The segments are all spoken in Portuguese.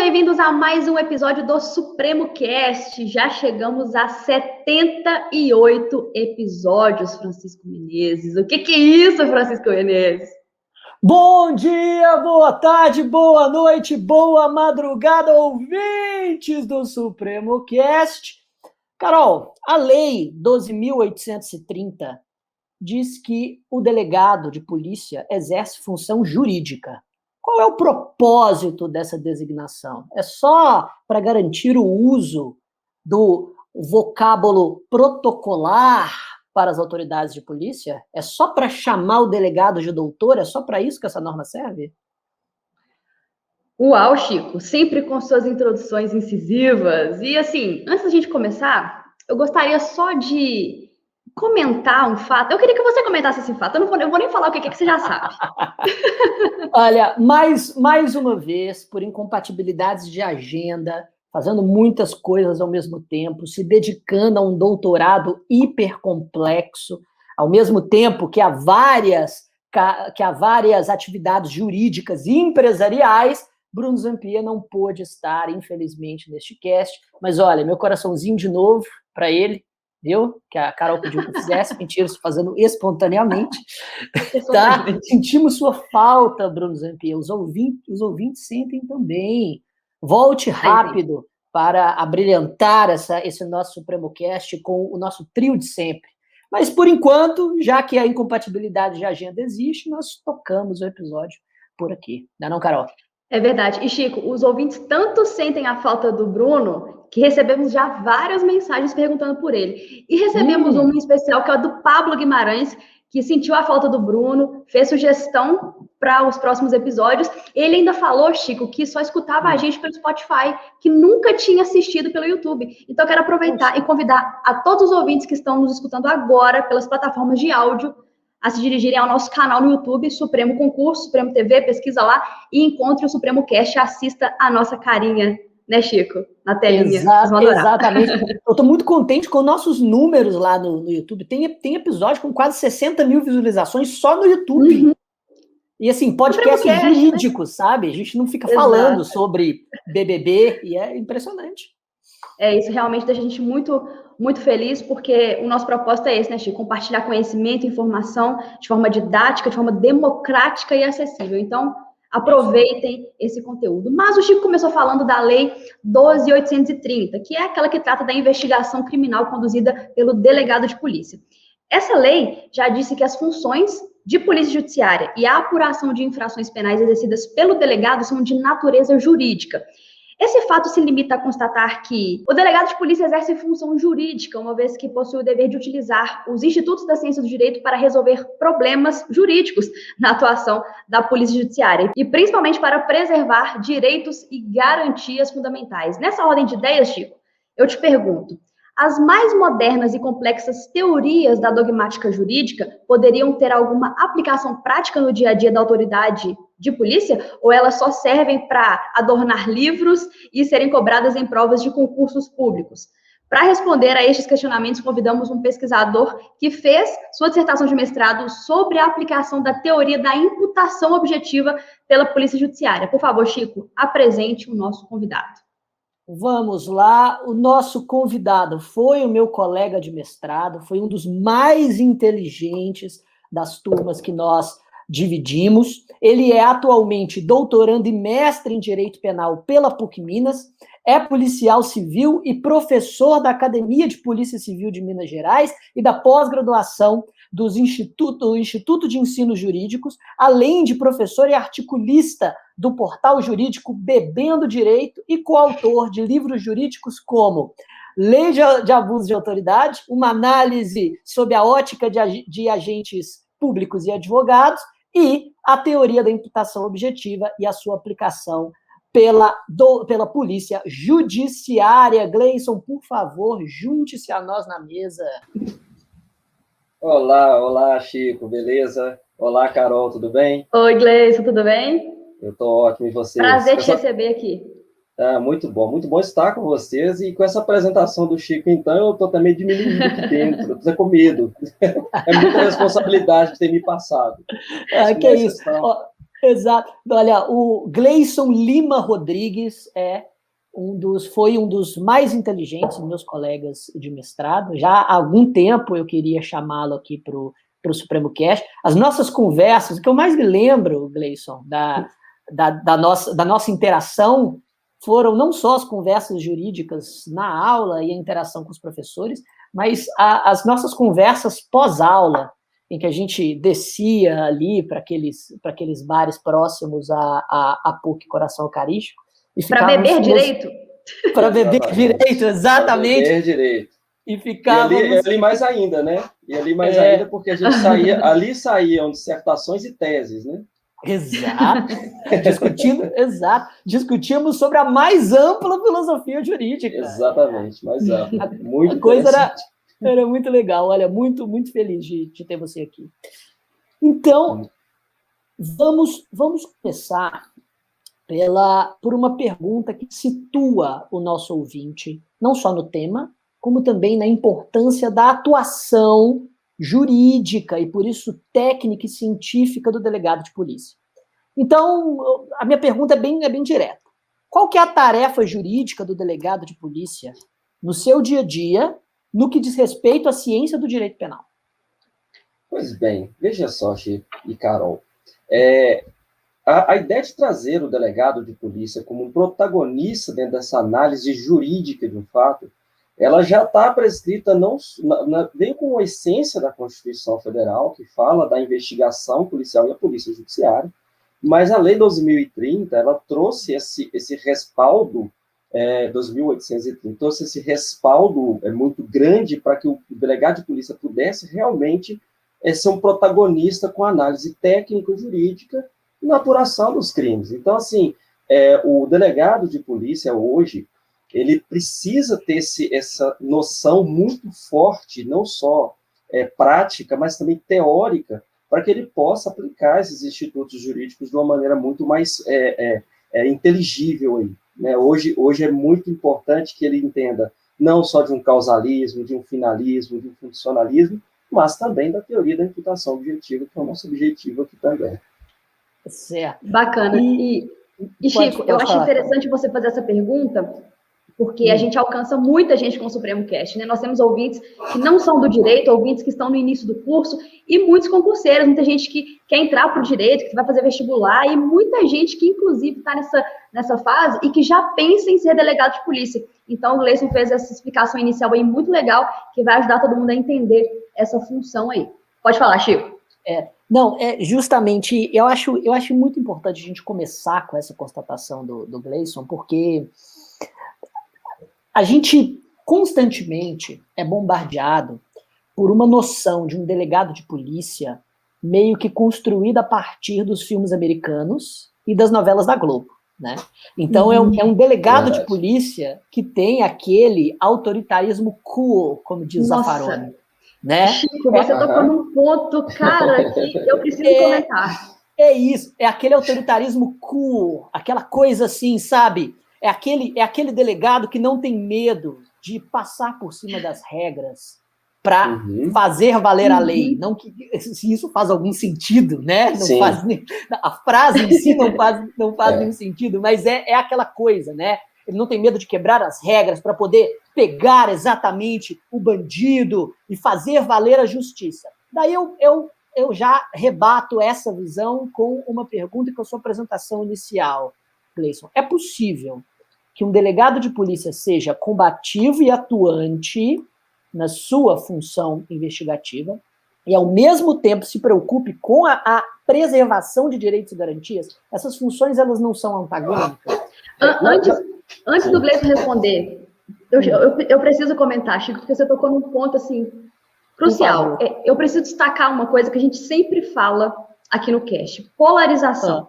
bem-vindos a mais um episódio do Supremo Cast. Já chegamos a 78 episódios, Francisco Menezes. O que é isso, Francisco Menezes? Bom dia, boa tarde, boa noite, boa madrugada, ouvintes do Supremo Cast. Carol, a Lei 12.830 diz que o delegado de polícia exerce função jurídica. Qual é o propósito dessa designação? É só para garantir o uso do vocábulo protocolar para as autoridades de polícia? É só para chamar o delegado de doutor? É só para isso que essa norma serve? Uau, Chico, sempre com suas introduções incisivas. E assim, antes da gente começar, eu gostaria só de comentar um fato. Eu queria que você comentasse esse fato. Eu vou nem falar o que é que você já sabe. Olha, mais uma vez, por incompatibilidades de agenda, fazendo muitas coisas ao mesmo tempo, se dedicando a um doutorado hipercomplexo, ao mesmo tempo que há várias atividades jurídicas e empresariais, Bruno Zampia não pôde estar, infelizmente, neste cast. Mas olha, meu coraçãozinho de novo para ele, viu? Que a Carol pediu que eu fizesse, mentira, estou fazendo espontaneamente. Tá? Sentimos sua falta, Bruno Zampia. Os ouvintes sentem também. Volte rápido para abrilhantar esse nosso Supremo Cast com o nosso trio de sempre. Mas, por enquanto, já que a incompatibilidade de agenda existe, nós tocamos o episódio por aqui. Não é não, Carol? É verdade. E, Chico, os ouvintes tanto sentem a falta do Bruno que recebemos já várias mensagens perguntando por ele. E recebemos uma em especial, que é a do Pablo Guimarães, que sentiu a falta do Bruno, fez sugestão para os próximos episódios. Ele ainda falou, Chico, que só escutava a gente pelo Spotify, que nunca tinha assistido pelo YouTube. Então, eu quero aproveitar e convidar a todos os ouvintes que estão nos escutando agora pelas plataformas de áudio a se dirigirem ao nosso canal no YouTube, Supremo Concurso, Supremo TV, pesquisa lá e encontre o Supremo Cast, assista a nossa carinha, né, Chico? Na telinha. Exatamente. Eu estou muito contente com nossos números lá no YouTube. Tem episódio com quase 60 mil visualizações só no YouTube. Uhum. E assim, podcasts jurídicos, né? Sabe? A gente não fica falando sobre BBB e é impressionante. É, isso realmente deixa a gente muito, muito feliz, porque o nosso propósito é esse, né, Chico? Compartilhar conhecimento e informação de forma didática, de forma democrática e acessível. Então, aproveitem esse conteúdo. Mas o Chico começou falando da Lei 12.830, que é aquela que trata da investigação criminal conduzida pelo delegado de polícia. Essa lei já disse que as funções de polícia judiciária e a apuração de infrações penais exercidas pelo delegado são de natureza jurídica. Esse fato se limita a constatar que o delegado de polícia exerce função jurídica, uma vez que possui o dever de utilizar os institutos da ciência do direito para resolver problemas jurídicos na atuação da polícia judiciária, e principalmente para preservar direitos e garantias fundamentais. Nessa ordem de ideias, Chico, eu te pergunto, as mais modernas e complexas teorias da dogmática jurídica poderiam ter alguma aplicação prática no dia a dia da autoridade de polícia, ou elas só servem para adornar livros e serem cobradas em provas de concursos públicos? Para responder a estes questionamentos, convidamos um pesquisador que fez sua dissertação de mestrado sobre a aplicação da teoria da imputação objetiva pela Polícia Judiciária. Por favor, Chico, apresente o nosso convidado. Vamos lá, o nosso convidado foi o meu colega de mestrado, foi um dos mais inteligentes das turmas que nós dividimos. Ele é atualmente doutorando e mestre em Direito Penal pela PUC Minas, é policial civil e professor da Academia de Polícia Civil de Minas Gerais e da pós-graduação do Instituto de Ensinos Jurídicos, além de professor e articulista do portal jurídico Bebendo Direito e coautor de livros jurídicos como Lei de Abuso de Autoridade, uma análise sob a ótica de agentes públicos e advogados, e a teoria da imputação objetiva e a sua aplicação pela polícia judiciária. Gleison, por favor, junte-se a nós na mesa. Olá, Chico, beleza? Olá, Carol, tudo bem? Oi, Gleison, tudo bem? Eu tô ótimo, e vocês? Prazer te receber aqui. Muito bom estar com vocês, e com essa apresentação do Chico, então, eu tô também diminuindo aqui dentro, eu tô com medo. É muita responsabilidade de ter me passado. Que é isso. Exato. Olha, o Gleison Lima Rodrigues foi um dos mais inteligentes meus colegas de mestrado. Já há algum tempo eu queria chamá-lo aqui para o Supremo Cast. As nossas conversas, o que eu mais me lembro, Gleison, da nossa interação, foram não só as conversas jurídicas na aula e a interação com os professores, mas as nossas conversas pós-aula, em que a gente descia ali para aqueles bares próximos à PUC Coração Eucarístico. Para beber direito? Para beber direito, exatamente. Para beber direito. E ficávamos... E ali mais ainda, né? E ali mais ainda, porque a gente ali saíam dissertações e teses, né? Exato. Discutimos sobre a mais ampla filosofia jurídica. Exatamente, mais ampla. Muito a coisa era muito legal. Olha, muito, muito feliz de ter você aqui. Então, vamos começar por uma pergunta que situa o nosso ouvinte, não só no tema, como também na importância da atuação jurídica e, por isso, técnica e científica do delegado de polícia. Então, a minha pergunta é bem direta. Qual que é a tarefa jurídica do delegado de polícia no seu dia a dia, no que diz respeito à ciência do direito penal? Pois bem, veja só, Chico e Carol. A ideia de trazer o delegado de polícia como um protagonista dentro dessa análise jurídica de um fato, ela já está prescrita bem com a essência da Constituição Federal, que fala da investigação policial e a polícia judiciária, mas a Lei 12.030, ela trouxe esse respaldo, 2.830, trouxe esse respaldo muito grande para que o delegado de polícia pudesse realmente ser um protagonista com análise técnico-jurídica na apuração dos crimes. Então, assim, o delegado de polícia hoje, ele precisa ter essa noção muito forte, não só prática, mas também teórica, para que ele possa aplicar esses institutos jurídicos de uma maneira muito mais inteligível. Aí, né? Hoje é muito importante que ele entenda não só de um causalismo, de um finalismo, de um funcionalismo, mas também da teoria da imputação objetiva, que é o nosso objetivo aqui também. Certo. Bacana. E Chico, eu acho interessante você fazer essa pergunta, porque a gente alcança muita gente com o Supremo Cast, né? Nós temos ouvintes que não são do direito, ouvintes que estão no início do curso, e muitos concurseiros, muita gente que quer entrar para o direito, que vai fazer vestibular, e muita gente que, inclusive, está nessa fase e que já pensa em ser delegado de polícia. Então, o Gleison fez essa explicação inicial aí muito legal, que vai ajudar todo mundo a entender essa função aí. Pode falar, Chico. Não, justamente, eu acho muito importante a gente começar com essa constatação do Gleison, porque a gente constantemente é bombardeado por uma noção de um delegado de polícia meio que construída a partir dos filmes americanos e das novelas da Globo, né? Então, é um delegado de polícia que tem aquele autoritarismo cool, como diz Zaffaroni. Né? Chico, você tocou num ponto, cara, que eu preciso comentar. É isso, é aquele autoritarismo cool, aquela coisa assim, sabe? É aquele delegado que não tem medo de passar por cima das regras para fazer valer a lei. Não que se isso faz algum sentido, né? Não faz, a frase em si não faz nenhum sentido, mas é aquela coisa, né? Ele não tem medo de quebrar as regras para poder pegar exatamente o bandido e fazer valer a justiça. Daí eu já rebato essa visão com uma pergunta que é a sua apresentação inicial, Gleison. É possível que um delegado de polícia seja combativo e atuante na sua função investigativa e, ao mesmo tempo, se preocupe com a preservação de direitos e garantias? Essas funções, elas não são antagônicas? Antes do Gleison responder, eu preciso comentar, Chico, porque você tocou num ponto, assim, crucial. Eu preciso destacar uma coisa que a gente sempre fala aqui no cast: polarização.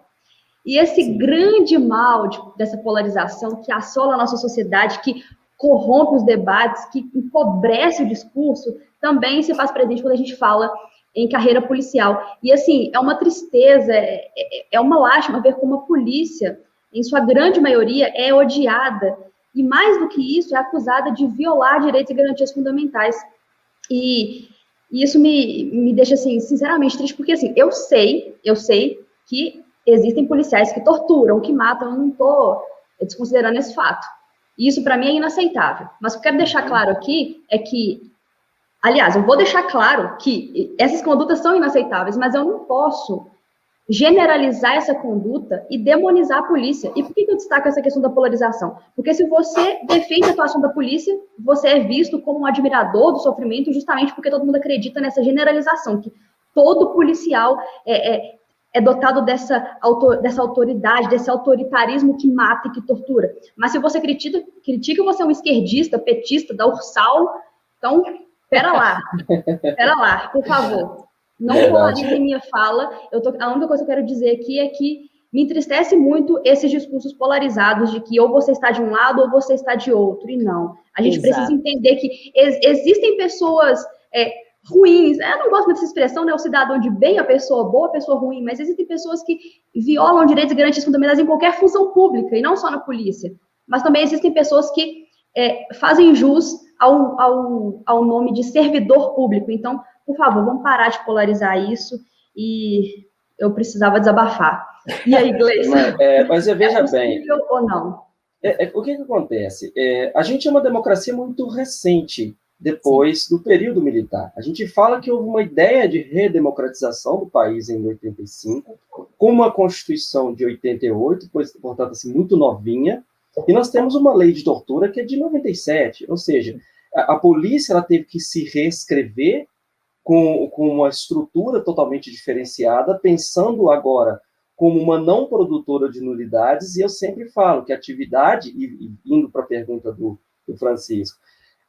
E esse grande mal dessa polarização que assola a nossa sociedade, que corrompe os debates, que empobrece o discurso, também se faz presente quando a gente fala em carreira policial. E, assim, é uma tristeza, é uma lástima ver como a polícia, em sua grande maioria, é odiada. E, mais do que isso, é acusada de violar direitos e garantias fundamentais. E isso me deixa, assim, sinceramente triste, porque, assim, eu sei que existem policiais que torturam, que matam, eu não estou desconsiderando esse fato. E isso, para mim, é inaceitável. Mas o que eu quero deixar claro aqui é que, aliás, eu vou deixar claro que essas condutas são inaceitáveis, mas eu não posso generalizar essa conduta e demonizar a polícia. E por que eu destaco essa questão da polarização? Porque se você defende a atuação da polícia, você é visto como um admirador do sofrimento, justamente porque todo mundo acredita nessa generalização, que todo policial é dotado dessa autoridade, desse autoritarismo que mata e que tortura. Mas se você critica você é um esquerdista, petista, da Ursal, então, pera lá, por favor. Não polarize minha fala. A única coisa que eu quero dizer aqui é que me entristece muito esses discursos polarizados de que ou você está de um lado ou você está de outro, e não. A gente precisa entender que existem pessoas ruins, eu não gosto dessa expressão, né, o cidadão de bem, a pessoa boa, a pessoa ruim, mas existem pessoas que violam direitos e garantias fundamentais em qualquer função pública, e não só na polícia. Mas também existem pessoas que fazem jus ao nome de servidor público. Então, por favor, vamos parar de polarizar isso, e eu precisava desabafar. E aí, Gleison? Mas veja bem... ou não? O que acontece? A gente é uma democracia muito recente, depois do período militar. A gente fala que houve uma ideia de redemocratização do país em 85, com uma Constituição de 88, portanto, assim, muito novinha, e nós temos uma lei de tortura que é de 97, ou seja, a polícia ela teve que se reescrever com uma estrutura totalmente diferenciada, pensando agora como uma não produtora de nulidades, e eu sempre falo que a atividade, e indo para a pergunta do Francisco,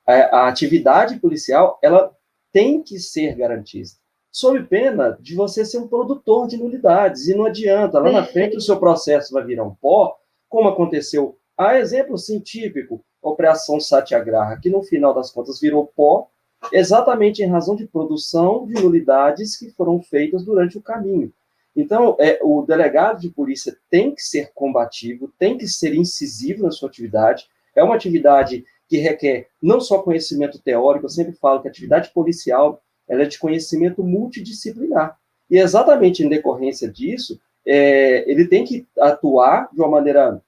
a atividade policial, ela tem que ser garantista, sob pena de você ser um produtor de nulidades, e não adianta, lá na frente o seu processo vai virar um pó, como aconteceu, exemplo sim, típico, Operação Satyagraha, que no final das contas virou pó, exatamente em razão de produção de nulidades que foram feitas durante o caminho. Então, o delegado de polícia tem que ser combativo, tem que ser incisivo na sua atividade, é uma atividade que requer não só conhecimento teórico, eu sempre falo que a atividade policial ela é de conhecimento multidisciplinar. E exatamente em decorrência disso, ele tem que atuar de uma maneira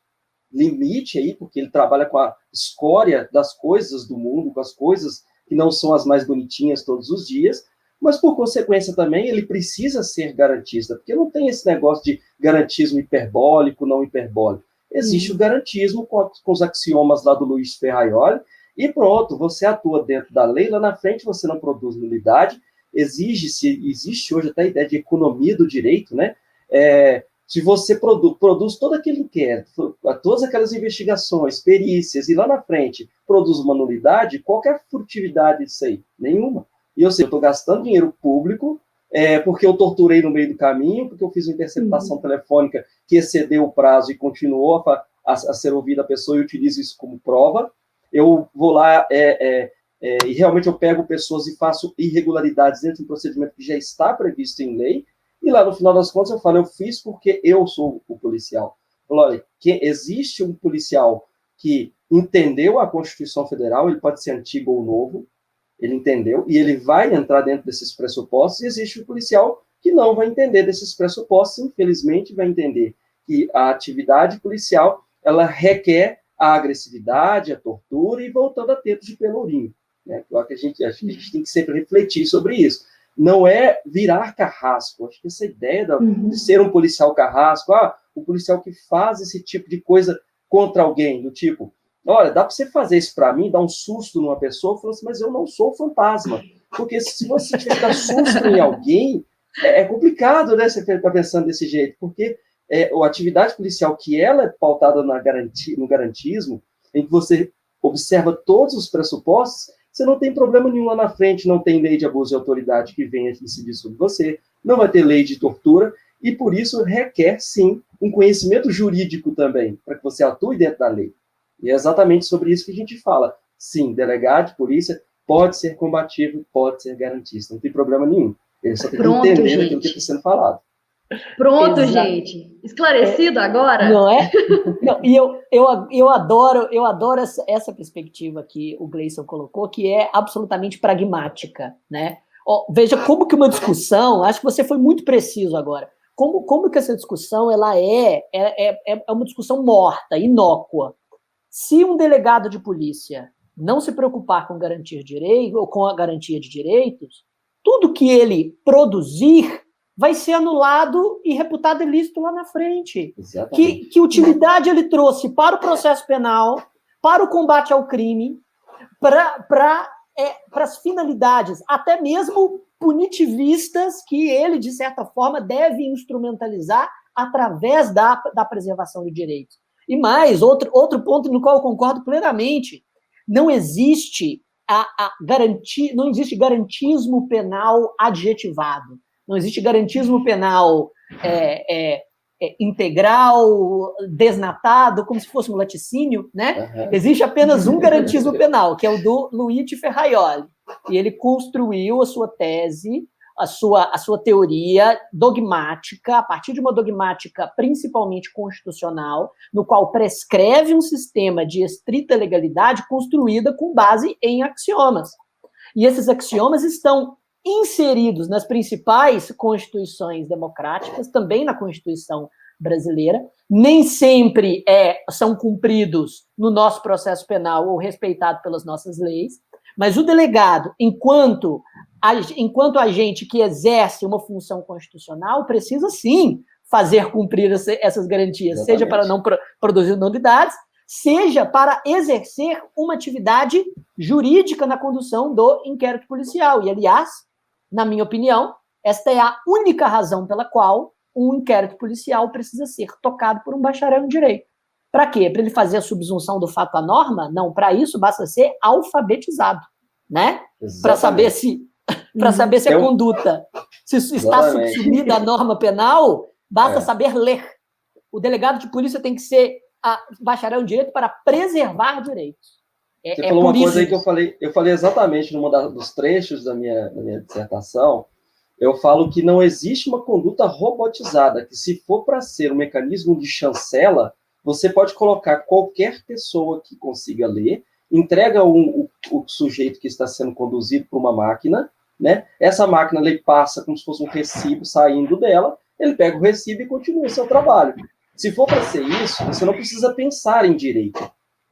limite, aí, porque ele trabalha com a escória das coisas do mundo, com as coisas que não são as mais bonitinhas todos os dias, mas, por consequência, também, ele precisa ser garantista, porque não tem esse negócio de garantismo hiperbólico, não hiperbólico. Existe o garantismo com os axiomas lá do Luiz Ferraioli, e pronto, você atua dentro da lei, lá na frente você não produz nulidade, existe hoje até a ideia de economia do direito, né? Se você produz todo aquilo que quer, todas aquelas investigações, perícias, e lá na frente produz uma nulidade, qualquer furtividade disso aí? Nenhuma. E eu estou gastando dinheiro público, porque eu torturei no meio do caminho, porque eu fiz uma interceptação telefônica que excedeu o prazo e continuou a ser ouvida a pessoa, e utilizo isso como prova. Eu vou lá e realmente eu pego pessoas e faço irregularidades dentro de um procedimento que já está previsto em lei, e lá no final das contas eu falo, eu fiz porque eu sou o policial. Eu falo, olha, que existe um policial que entendeu a Constituição Federal, ele pode ser antigo ou novo, ele entendeu, e ele vai entrar dentro desses pressupostos, e existe um policial que não vai entender desses pressupostos, infelizmente vai entender que a atividade policial, ela requer a agressividade, a tortura, e voltando a tempos de pelourinho. Né? Claro que a gente tem que sempre refletir sobre isso. Não é virar carrasco. Acho que essa ideia de ser um policial carrasco, o policial que faz esse tipo de coisa contra alguém, do tipo, olha, dá para você fazer isso para mim, dar um susto numa pessoa, falando assim, mas eu não sou fantasma. Porque se você tiver que dar susto em alguém, é complicado, né, você ficar pensando desse jeito, porque a atividade policial, que ela é pautada no garantismo, em que você observa todos os pressupostos, você não tem problema nenhum lá na frente, não tem lei de abuso de autoridade que venha incidir sobre você, não vai ter lei de tortura, e por isso requer, sim, um conhecimento jurídico também, para que você atue dentro da lei. E é exatamente sobre isso que a gente fala. Sim, delegado de polícia pode ser combativo, pode ser garantista, não tem problema nenhum. Ele só tem que entender aquilo que está sendo falado. Pronto, gente. Esclarecido agora? Não é? Não, e eu adoro essa perspectiva que o Gleison colocou, que é absolutamente pragmática, né? Veja como que uma discussão, acho que você foi muito preciso agora, como que essa discussão ela é uma discussão morta, inócua. Se um delegado de polícia não se preocupar com garantir direito ou com a garantia de direitos, tudo que ele produzir vai ser anulado e reputado ilícito lá na frente. Que utilidade ele trouxe para o processo penal, para o combate ao crime, para as finalidades, até mesmo punitivistas, que ele, de certa forma, deve instrumentalizar através da preservação de direitos. E mais, outro ponto no qual eu concordo plenamente, não existe não existe garantismo penal adjetivado, não existe garantismo penal integral, desnatado, como se fosse um laticínio, né? Uhum. Existe apenas um garantismo penal, que é o do Luigi Ferraioli, e ele construiu a sua tese, a sua teoria dogmática, a partir de uma dogmática principalmente constitucional, no qual prescreve um sistema de estrita legalidade construída com base em axiomas. E esses axiomas estão inseridos nas principais constituições democráticas, também na Constituição brasileira, nem sempre são cumpridos no nosso processo penal ou respeitados pelas nossas leis, mas o delegado, enquanto agente que exerce uma função constitucional, precisa, sim, fazer cumprir essas garantias, exatamente, seja para não produzir nulidades, seja para exercer uma atividade jurídica na condução do inquérito policial. E, aliás, na minha opinião, esta é a única razão pela qual um inquérito policial precisa ser tocado por um bacharel em direito. Para quê? Para ele fazer a subsunção do fato à norma? Não, para isso basta ser alfabetizado, né? Para saber se a conduta se está subsumida à norma penal, basta saber ler. O delegado de polícia tem que ser bacharel em direito para preservar direitos. Você falou uma coisa aí que eu falei exatamente num dos trechos da minha dissertação. Eu falo que não existe uma conduta robotizada, que se for para ser um mecanismo de chancela, você pode colocar qualquer pessoa que consiga ler, entrega o sujeito que está sendo conduzido por uma máquina, né? Essa máquina ele passa como se fosse um recibo saindo dela, ele pega o recibo e continua o seu trabalho. Se for para ser isso, você não precisa pensar em direito.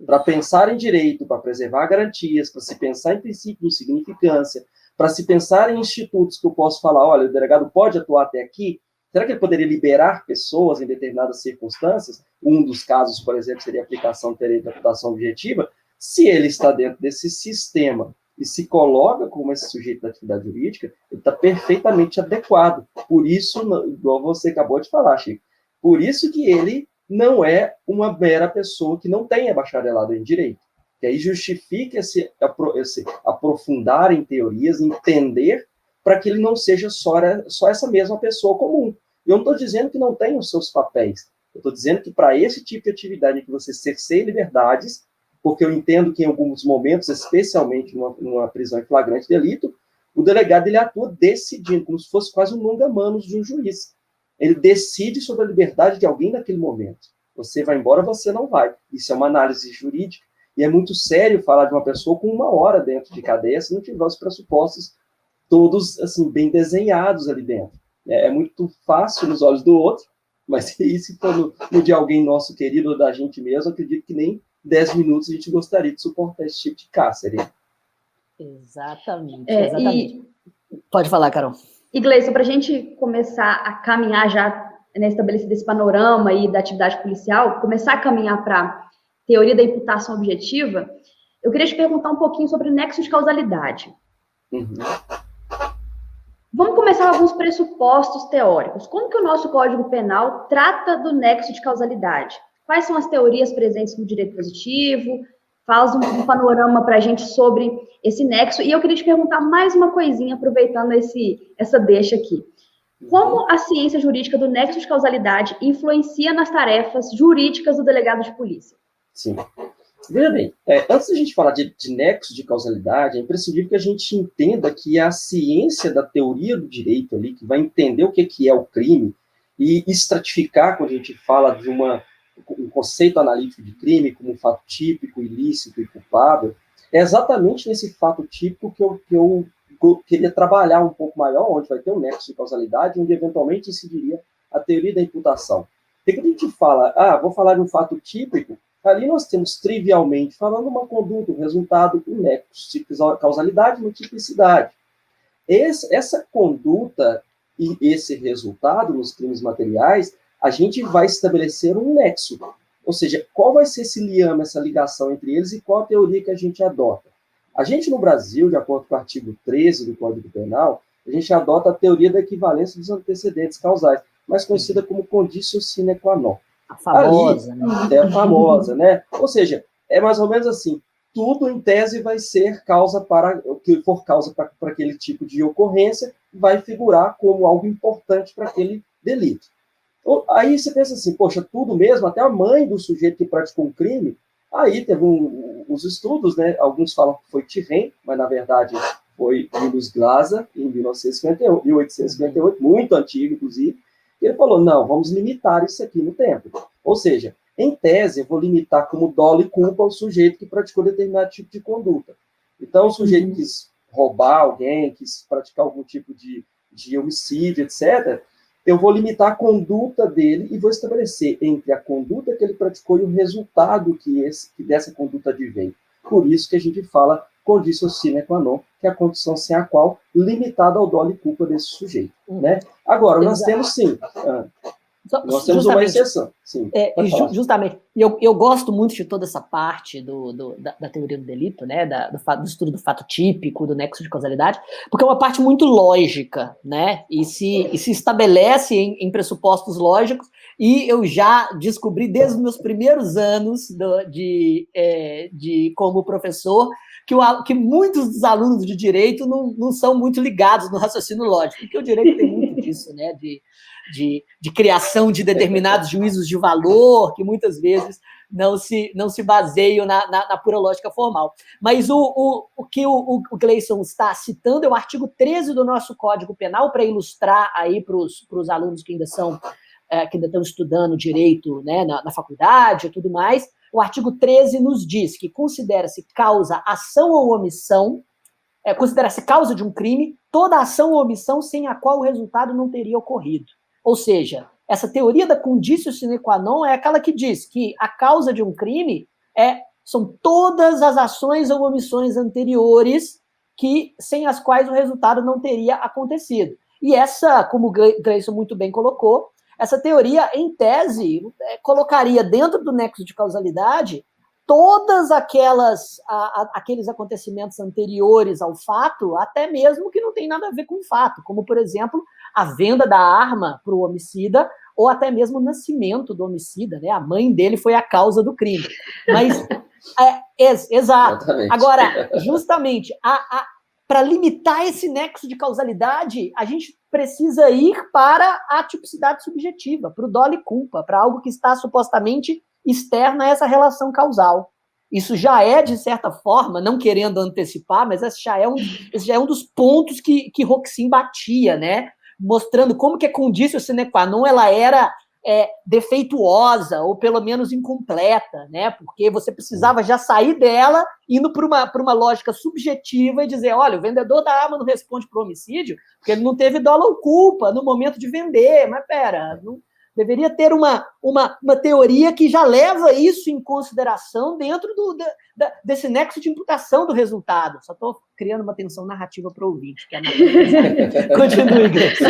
Para pensar em direito, para preservar garantias, para se pensar em princípio de significância, para se pensar em institutos que eu posso falar, olha, o delegado pode atuar até aqui, será que ele poderia liberar pessoas em determinadas circunstâncias? Um dos casos, por exemplo, seria a aplicação de interpretação objetiva. Se ele está dentro desse sistema e se coloca como esse sujeito da atividade jurídica, ele está perfeitamente adequado. Por isso, igual você acabou de falar, Chico, por isso que ele não é uma mera pessoa que não tenha bacharelado em direito. Que aí justifica esse aprofundar em teorias, entender, para que ele não seja só essa mesma pessoa comum. Eu não estou dizendo que não tenha os seus papéis. Eu estou dizendo que para esse tipo de atividade em que você cerceia liberdades, porque eu entendo que em alguns momentos, especialmente numa prisão em flagrante delito, o delegado ele atua decidindo, como se fosse quase um longa-manos de um juiz. Ele decide sobre a liberdade de alguém naquele momento. Você vai embora, você não vai. Isso é uma análise jurídica. E é muito sério falar de uma pessoa com 1 hora dentro de cadeia se não tiver os pressupostos todos assim, bem desenhados ali dentro. É muito fácil nos olhos do outro, mas se for no de alguém nosso querido ou da gente mesmo, acredito que nem 10 minutos a gente gostaria de suportar esse tipo de cárcere. Exatamente. Pode falar, Carol. E, Gleison, para a gente começar a caminhar já, né, estabelecido esse panorama aí da atividade policial, começar a caminhar para teoria da imputação objetiva, eu queria te perguntar um pouquinho sobre o nexo de causalidade. Uhum. Vamos começar com alguns pressupostos teóricos. Como que o nosso Código Penal trata do nexo de causalidade? Quais são as teorias presentes no direito positivo? Faz um panorama para a gente sobre esse nexo. E eu queria te perguntar mais uma coisinha, aproveitando essa deixa aqui. Como a ciência jurídica do nexo de causalidade influencia nas tarefas jurídicas do delegado de polícia? Sim. Veja bem, antes da gente falar de nexo de causalidade, é imprescindível que a gente entenda que a ciência da teoria do direito ali, que vai entender o que é o crime e estratificar, quando a gente fala de um conceito analítico de crime, como um fato típico, ilícito e culpável, é exatamente nesse fato típico que eu queria trabalhar um pouco maior, onde vai ter um nexo de causalidade, onde eventualmente incidiria a teoria da imputação. Porque quando a gente fala, vou falar de um fato típico, ali nós temos, trivialmente falando, uma conduta, um resultado, um nexo de causalidade e multiplicidade. Essa conduta e esse resultado nos crimes materiais, a gente vai estabelecer um nexo. Ou seja, qual vai ser esse liame, essa ligação entre eles e qual a teoria que a gente adota? A gente, no Brasil, de acordo com o artigo 13 do Código Penal, a gente adota a teoria da equivalência dos antecedentes causais, mais conhecida como conditio sine qua non. A famosa, ali, né? É a famosa, né? Ou seja, é mais ou menos assim, tudo em tese vai ser causa para, o que for causa para aquele tipo de ocorrência, vai figurar como algo importante para aquele delito. Aí você pensa assim, poxa, tudo mesmo, até a mãe do sujeito que praticou um crime, aí teve os estudos, né? Alguns falam que foi Thierry, mas na verdade foi Julius Glaser, em 1858, muito antigo, inclusive. Ele falou, não, vamos limitar isso aqui no tempo. Ou seja, em tese, eu vou limitar como dolo e culpa o sujeito que praticou determinado tipo de conduta. Então, o sujeito quis roubar alguém, quis praticar algum tipo de homicídio, etc., eu vou limitar a conduta dele e vou estabelecer entre a conduta que ele praticou e o resultado que dessa conduta advém. Por isso que a gente fala conditio sine qua non, que é a condição sem a qual limitada ao dolo e culpa desse sujeito. Né? Agora, nós temos sim... Nós temos uma exceção. Sim, justamente. E eu gosto muito de toda essa parte da teoria do delito, né? Do estudo do fato típico, do nexo de causalidade, porque é uma parte muito lógica, né? E se estabelece em pressupostos lógicos, e eu já descobri desde os meus primeiros anos como professor que muitos dos alunos de direito não são muito ligados no raciocínio lógico, porque o direito tem muito disso, né? De criação de determinados juízos de valor, que muitas vezes não se baseiam na pura lógica formal. Mas o que o Gleison está citando é o artigo 13 do nosso Código Penal, para ilustrar aí para os alunos que ainda estão estudando direito, né, na faculdade e tudo mais. O artigo 13 nos diz que considera-se causa, ação ou omissão, considera-se causa de um crime toda ação ou omissão sem a qual o resultado não teria ocorrido. Ou seja, essa teoria da conditio sine qua non é aquela que diz que a causa de um crime são todas as ações ou omissões anteriores sem as quais o resultado não teria acontecido. E essa, como o Gleison muito bem colocou, essa teoria, em tese, colocaria dentro do nexo de causalidade todas aqueles acontecimentos anteriores ao fato, até mesmo que não tem nada a ver com o fato, como, por exemplo, a venda da arma para o homicida, ou até mesmo o nascimento do homicida, né? A mãe dele foi a causa do crime. Mas, exato. Exatamente. Agora, justamente, para limitar esse nexo de causalidade, a gente precisa ir para a tipicidade subjetiva, para o dolo e culpa, para algo que está supostamente externa a essa relação causal. Isso já é, de certa forma, não querendo antecipar, mas esse já é um dos pontos que Roxin batia, né? Mostrando como que a conditio sine qua non ela era defeituosa, ou pelo menos incompleta, né? Porque você precisava já sair dela, indo para uma lógica subjetiva e dizer, olha, o vendedor da arma não responde por homicídio, porque ele não teve dolo ou culpa no momento de vender, mas pera, não... Deveria ter uma teoria que já leva isso em consideração dentro desse nexo de imputação do resultado. Só estou criando uma tensão narrativa para o ouvinte. Continue, Gleison.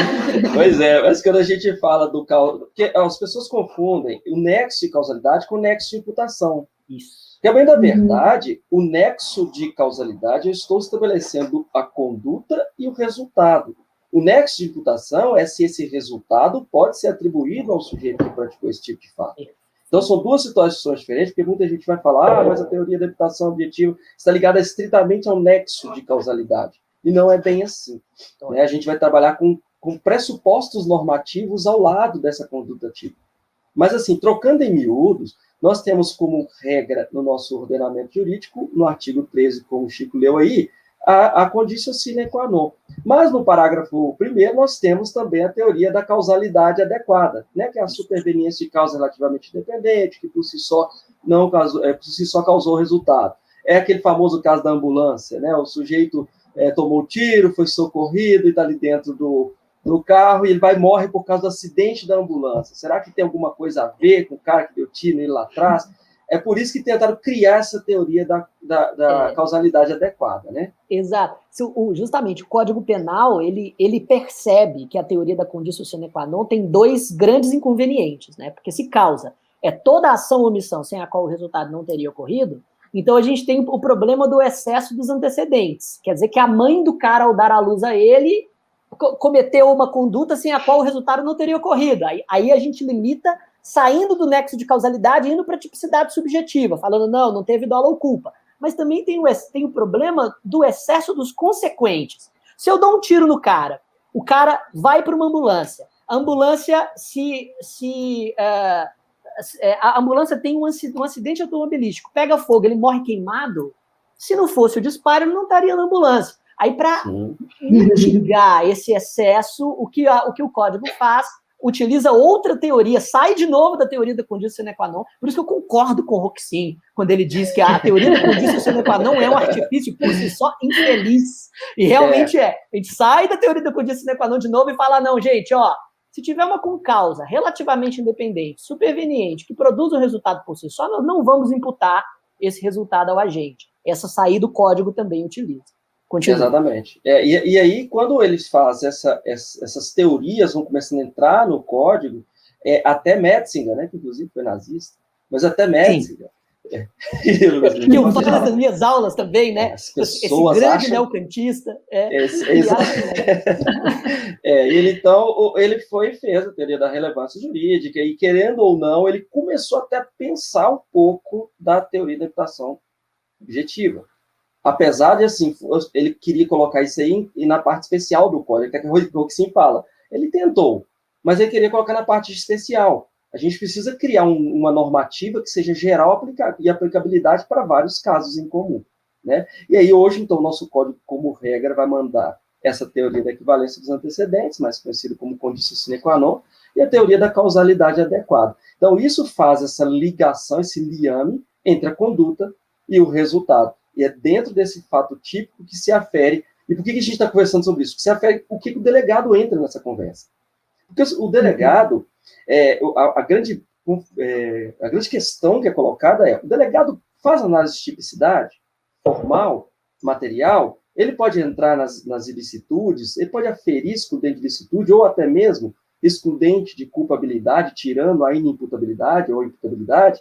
Pois mas quando a gente fala do porque as pessoas confundem o nexo de causalidade com o nexo de imputação. Isso. Porque, bem da verdade, o nexo de causalidade, eu estou estabelecendo a conduta e o resultado. O nexo de imputação é se esse resultado pode ser atribuído ao sujeito que praticou esse tipo de fato. Então, são duas situações diferentes, porque muita gente vai falar, mas a teoria da imputação objetiva está ligada estritamente ao nexo de causalidade. E não é bem assim. Né? A gente vai trabalhar com pressupostos normativos ao lado dessa conduta típica. Mas, assim, trocando em miúdos, nós temos como regra no nosso ordenamento jurídico, no artigo 13, como o Chico leu aí, a conditio sine qua non. Mas no parágrafo 1º nós temos também a teoria da causalidade adequada, né, que é a superveniência de causa relativamente independente, que por si só causou o resultado. É aquele famoso caso da ambulância, né, o sujeito tomou tiro, foi socorrido e está ali dentro no carro e ele vai e morre por causa do acidente da ambulância. Será que tem alguma coisa a ver com o cara que deu tiro nele lá atrás? É por isso que tentaram criar essa teoria da causalidade adequada, né? Exato. Justamente, o Código Penal, ele percebe que a teoria da conditio sine qua non tem dois grandes inconvenientes, né? Porque se causa toda ação ou omissão sem a qual o resultado não teria ocorrido, então a gente tem o problema do excesso dos antecedentes. Quer dizer que a mãe do cara, ao dar à luz a ele, cometeu uma conduta sem a qual o resultado não teria ocorrido. Aí a gente limita, saindo do nexo de causalidade, indo para a tipicidade subjetiva, falando, não teve dolo ou culpa. Mas também tem o problema do excesso dos consequentes. Se eu dou um tiro no cara, o cara vai para uma ambulância, a ambulância a ambulância tem um acidente automobilístico, pega fogo, ele morre queimado, se não fosse o disparo, ele não estaria na ambulância. Aí, para mitigar esse excesso, o que o código faz, utiliza outra teoria, sai de novo da teoria da conditio sine qua non. Por isso que eu concordo com o Roxin, quando ele diz que a teoria da conditio sine qua non é um artifício por si só infeliz. E realmente é. A gente sai da teoria da conditio sine qua non de novo e fala, não, gente, se tiver uma concausa relativamente independente, superveniente, que produz um resultado por si só, nós não vamos imputar esse resultado ao agente. Essa saída o código também utiliza. Continua. Exatamente. E aí, quando eles fazem essas teorias, vão começando a entrar no código, até Metzinger, né, que inclusive foi nazista, mas até Metzinger. Que eu falo nas minhas aulas também, né? As pessoas esse grande acham... neocantista. Ele foi e fez a teoria da relevância jurídica, e querendo ou não, ele começou até a pensar um pouco da teoria da imputação objetiva. Apesar de, assim, ele queria colocar isso aí na parte especial do código, que é o que o Roxin fala. Ele tentou, mas ele queria colocar na parte especial. A gente precisa criar uma normativa que seja geral e aplicabilidade para vários casos em comum, né? E aí, hoje, então, o nosso código, como regra, vai mandar essa teoria da equivalência dos antecedentes, mais conhecida como conditio sine qua non, e a teoria da causalidade adequada. Então, isso faz essa ligação, esse liame entre a conduta e o resultado. E é dentro desse fato típico que se afere. E por que a gente está conversando sobre isso? Que se afere o que o delegado entra nessa conversa. Porque o delegado, a grande questão que é colocada o delegado faz análise de tipicidade, formal, material, ele pode entrar nas ilicitudes, ele pode aferir excludente de ilicitude, ou até mesmo excludente de culpabilidade, tirando a inimputabilidade ou imputabilidade.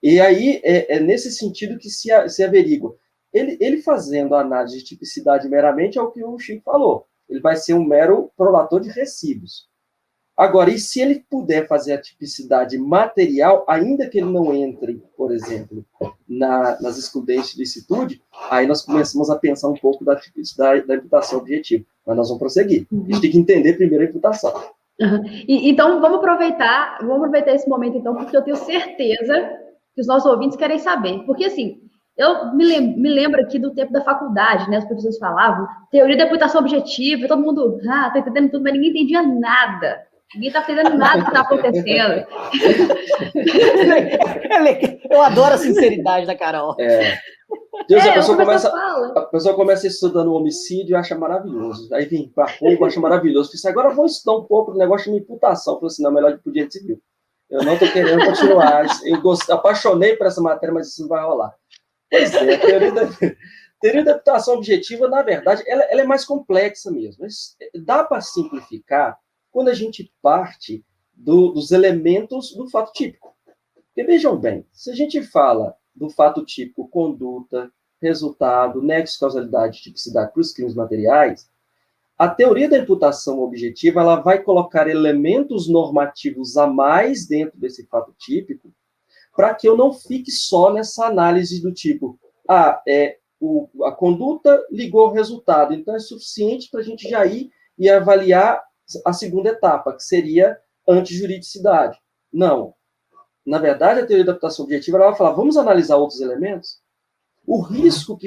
E aí, é nesse sentido que se averigua. Ele fazendo a análise de tipicidade meramente é o que o Chico falou. Ele vai ser um mero prolator de recibos. Agora, e se ele puder fazer a tipicidade material, ainda que ele não entre, por exemplo, nas excludentes de licitude, aí nós começamos a pensar um pouco da tipicidade da imputação objetiva. Mas nós vamos prosseguir. A gente tem que entender primeiro a imputação. Então, vamos aproveitar esse momento, então, porque eu tenho certeza que os nossos ouvintes querem saber. Porque, assim, eu me lembro aqui do tempo da faculdade, né? Os professores falavam teoria da imputação objetiva, todo mundo, tá entendendo tudo, mas ninguém entendia nada. Ninguém tá entendendo nada do que tá acontecendo. Eu adoro a sinceridade da Carol. A pessoa começa estudando o homicídio e acha maravilhoso. Aí vem para roubo, acha maravilhoso. Fiz, agora eu vou estudar um pouco do negócio de imputação. Falei assim, não, melhor de direito civil. Eu não estou querendo continuar. Eu apaixonei por essa matéria, mas isso não vai rolar. Pois é, a teoria da imputação objetiva, na verdade, ela é mais complexa mesmo. Mas dá para simplificar quando a gente parte dos elementos do fato típico. Porque vejam bem, se a gente fala do fato típico, conduta, resultado, nexo, causalidade, tipicidade para os crimes materiais, a teoria da imputação objetiva ela vai colocar elementos normativos a mais dentro desse fato típico para que eu não fique só nessa análise do tipo, a conduta ligou o resultado, então é suficiente para a gente já ir e avaliar a segunda etapa, que seria antijuridicidade. Não. Na verdade, a teoria da imputação objetiva ela vai falar, vamos analisar outros elementos? O risco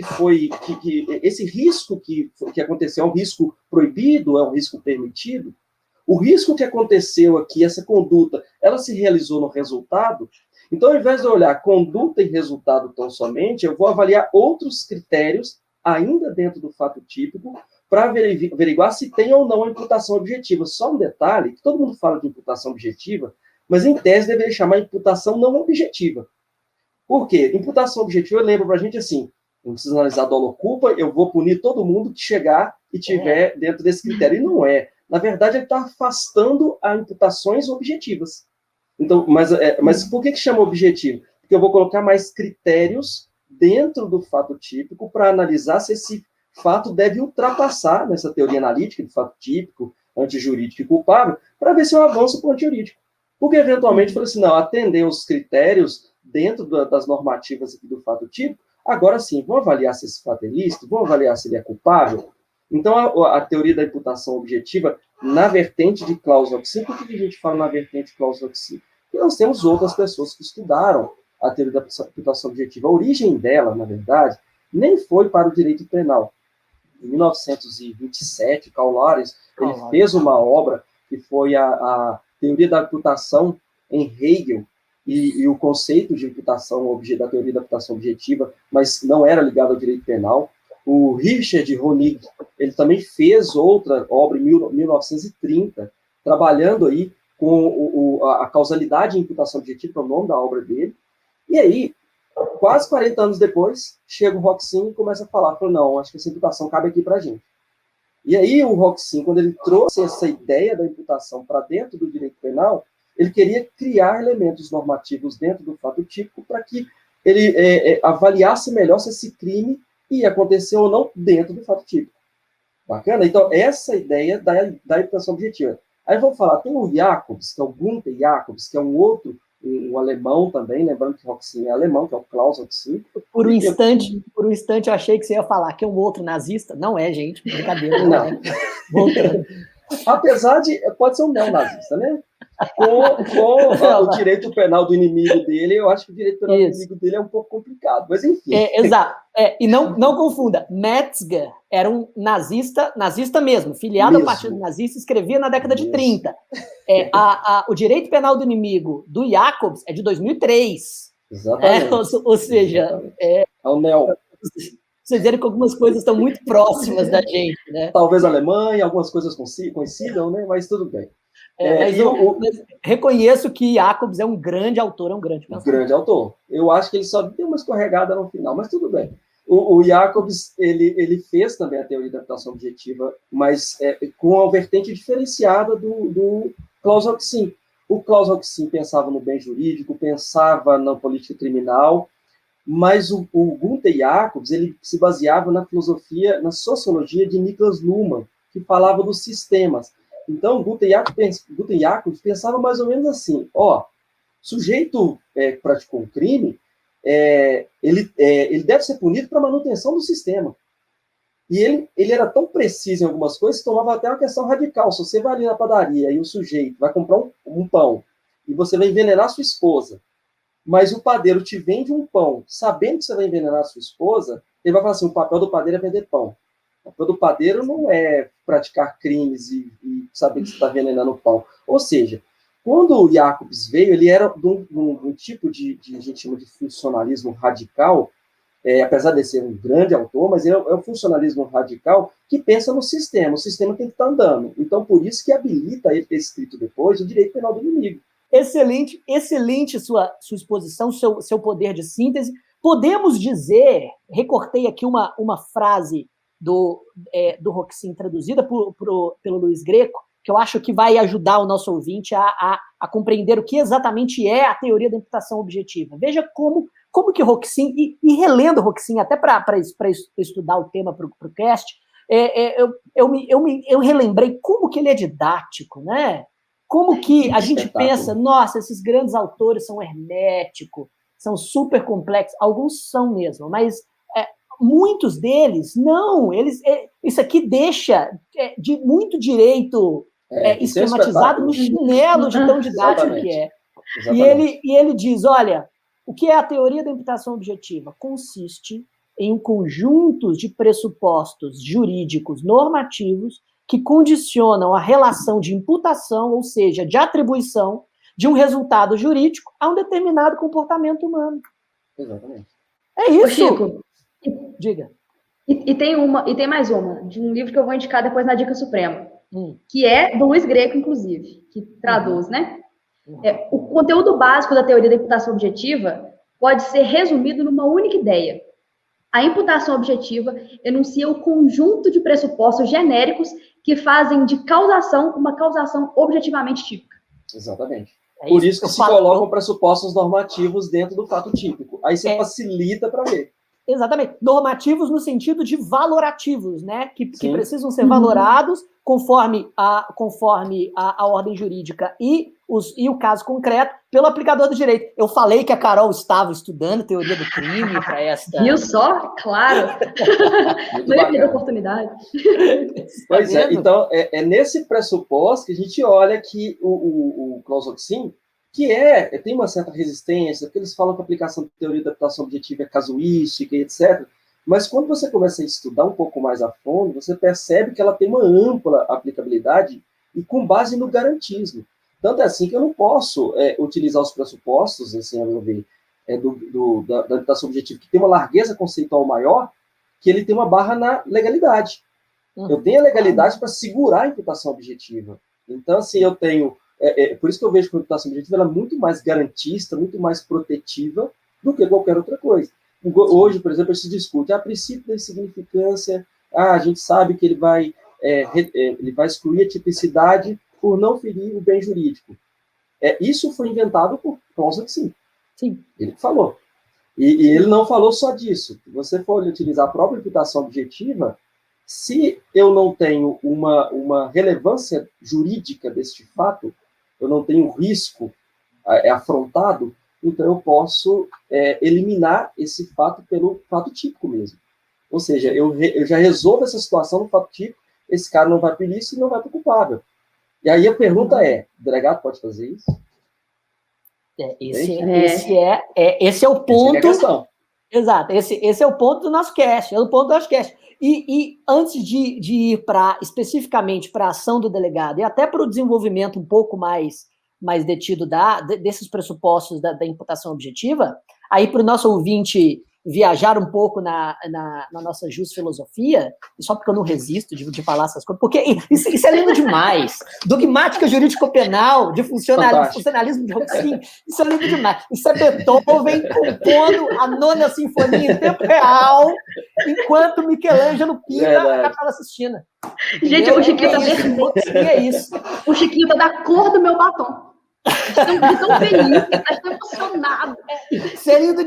esse risco que aconteceu é um risco proibido, é um risco permitido? O risco que aconteceu aqui, essa conduta, ela se realizou no resultado? Então, ao invés de eu olhar conduta e resultado tão somente, eu vou avaliar outros critérios, ainda dentro do fato típico, para averiguar se tem ou não a imputação objetiva. Só um detalhe, que todo mundo fala de imputação objetiva, mas em tese deveria chamar imputação não objetiva. Por quê? Imputação objetiva lembra para a gente assim, não precisa analisar dolo-culpa, eu vou punir todo mundo que chegar e tiver dentro desse critério. E não é. Na verdade, ele está afastando as imputações objetivas. Então, mas por que chama objetivo? Porque eu vou colocar mais critérios dentro do fato típico para analisar se esse fato deve ultrapassar nessa teoria analítica de fato típico, antijurídico e culpável, para ver se eu avanço para o antijurídico. Porque, eventualmente, falou assim, não, atender os critérios dentro das normativas aqui do fato típico, agora sim, vamos avaliar se esse fato é lícito, vamos avaliar se ele é culpável. Então, a teoria da imputação objetiva, na vertente de Claus-Roxin, por que a gente fala na vertente de Claus-Roxin? Porque nós temos outras pessoas que estudaram a teoria da imputação objetiva. A origem dela, na verdade, nem foi para o direito penal. Em 1927, Karl Lawrence, ele fez uma obra que foi a teoria da imputação em Hegel, e o conceito de imputação, da teoria da imputação objetiva, mas não era ligado ao direito penal. O Richard Honig, ele também fez outra obra em 1930, trabalhando aí com a causalidade e imputação objetiva, que é o nome da obra dele. E aí, quase 40 anos depois, chega o Roxin e começa a falar, não, acho que essa imputação cabe aqui para a gente. E aí o Roxin, quando ele trouxe essa ideia da imputação para dentro do direito penal, ele queria criar elementos normativos dentro do fato típico para que ele avaliasse melhor se esse crime ia acontecer ou não dentro do fato típico. Bacana? Então, essa ideia da imputação objetiva. Aí vamos falar, tem o Jacobs, que é o Gunther Jacobs, que é um alemão também, lembrando que Roxin é alemão, que é o Klaus Roxin. Por um instante eu achei que você ia falar que é um outro nazista. Não é, gente, brincadeira. Não. Voltando. Apesar de, pode ser um neonazista, né? Com o direito penal do inimigo dele, eu acho que o direito penal do inimigo dele é um pouco complicado, mas enfim. Exato. E não confunda, Metzger era um nazista mesmo, filiado ao partido nazista, escrevia na década de 30. O direito penal do inimigo do Jacobs é de 2003. Exatamente. Ou seja... É o neo. Vocês verem que algumas coisas estão muito próximas da gente, né? Talvez a Alemanha, algumas coisas coincidam, né? Mas tudo bem. Mas eu reconheço que Jacobs é um grande autor, é um grande pensador. Grande autor. Eu acho que ele só deu uma escorregada no final, mas tudo bem. O Jacobs, ele fez também a teoria da imputação objetiva, mas com a vertente diferenciada do Klaus Roxin. O Klaus Roxin pensava no bem jurídico, pensava na política criminal, mas o Gunther Jacobs, ele se baseava na filosofia, na sociologia de Niklas Luhmann, que falava dos sistemas. Então, Gunther Jacobs pensava mais ou menos assim, sujeito praticou um crime, ele deve ser punido para manutenção do sistema. E ele era tão preciso em algumas coisas que tomava até uma questão radical. Se você vai ali na padaria e o sujeito vai comprar um pão e você vai envenenar sua esposa, mas o padeiro te vende um pão, sabendo que você vai envenenar a sua esposa, ele vai falar assim, o papel do padeiro é vender pão. O papel do padeiro não é praticar crimes e saber que você está envenenando o pão. Ou seja, quando o Jacobs veio, ele era de um tipo de a gente chama de funcionalismo radical, apesar de ser um grande autor, mas é um funcionalismo radical que pensa no sistema. O sistema tem que estar andando. Então, por isso que habilita ele ter escrito depois o direito penal do inimigo. Excelente sua exposição, seu poder de síntese. Podemos dizer, recortei aqui uma frase do Roxin traduzida pelo Luiz Greco, que eu acho que vai ajudar o nosso ouvinte a compreender o que exatamente é a teoria da imputação objetiva. Veja como que Roxin, e relendo Roxin até para estudar o tema para o cast, eu relembrei como que ele é didático, né? Como que a gente pensa, nossa, esses grandes autores são herméticos, são super complexos, alguns são mesmo, mas muitos deles, não, isso aqui deixa de muito direito esquematizado no chinelo de tão didático que é. E ele diz, olha, o que é a teoria da imputação objetiva? Consiste em um conjunto de pressupostos jurídicos normativos que condicionam a relação de imputação, ou seja, de atribuição de um resultado jurídico a um determinado comportamento humano. Exatamente. É isso. Ô, Chico, diga. E tem mais uma, de um livro que eu vou indicar depois na Dica Suprema, que é do Luiz Greco, inclusive, que traduz, né? O conteúdo básico da teoria da imputação objetiva pode ser resumido numa única ideia. A imputação objetiva enuncia o conjunto de pressupostos genéricos que fazem de causação uma causação objetivamente típica. Exatamente. Por isso que se colocam pressupostos normativos dentro do fato típico. Aí você facilita para ver. Exatamente. Normativos no sentido de valorativos, né? Que precisam ser valorados conforme a ordem jurídica e o caso concreto pelo aplicador do direito. Eu falei que a Carol estava estudando teoria do crime para esta... Viu só? Claro. Não ia perder oportunidade. Pois é. Então, é nesse pressuposto que a gente olha que o Clausoxin, que tem uma certa resistência, porque eles falam que a aplicação de teoria da adaptação objetiva é casuística e etc. Mas quando você começa a estudar um pouco mais a fundo, você percebe que ela tem uma ampla aplicabilidade e com base no garantismo. Tanto é assim que eu não posso utilizar os pressupostos, assim, a meu ver, da adaptação objetiva, que tem uma largueza conceitual maior, que ele tem uma barra na legalidade. Eu tenho a legalidade para segurar a imputação objetiva. Então, assim, eu tenho... por isso que eu vejo que a imputação objetiva ela é muito mais garantista, muito mais protetiva do que qualquer outra coisa. Hoje, por exemplo, se discute a princípio da insignificância, a gente sabe que ele vai excluir a tipicidade por não ferir o bem jurídico. Isso foi inventado por Clausoxin. Sim. Ele falou. E ele não falou só disso. Se você for utilizar a própria imputação objetiva, se eu não tenho uma relevância jurídica deste fato, eu não tenho risco afrontado, então eu posso eliminar esse fato pelo fato típico mesmo. Ou seja, eu já resolvo essa situação no fato típico, esse cara não vai para ilícito e não vai para o culpável. E aí a pergunta o delegado pode fazer isso? Esse é o ponto... Essa é a questão. Exato, esse é o ponto do nosso cast, E antes de ir especificamente para a ação do delegado e até para o desenvolvimento um pouco mais detido desses pressupostos da imputação objetiva, aí para o nosso ouvinte viajar um pouco na nossa filosofia, e só porque eu não resisto de falar essas coisas, porque isso é lindo demais. Dogmática jurídico-penal, de funcionalismo de Roxin, isso é lindo demais. Isso é Beethoven compondo a 9ª Sinfonia em tempo real, enquanto Michelangelo pinta a Capela Sistina. Gente, o Chiquinho tá vermelho. É isso. O Chiquinho tá da cor do meu batom. De tão feliz, tá tão emocionado. Isso é lindo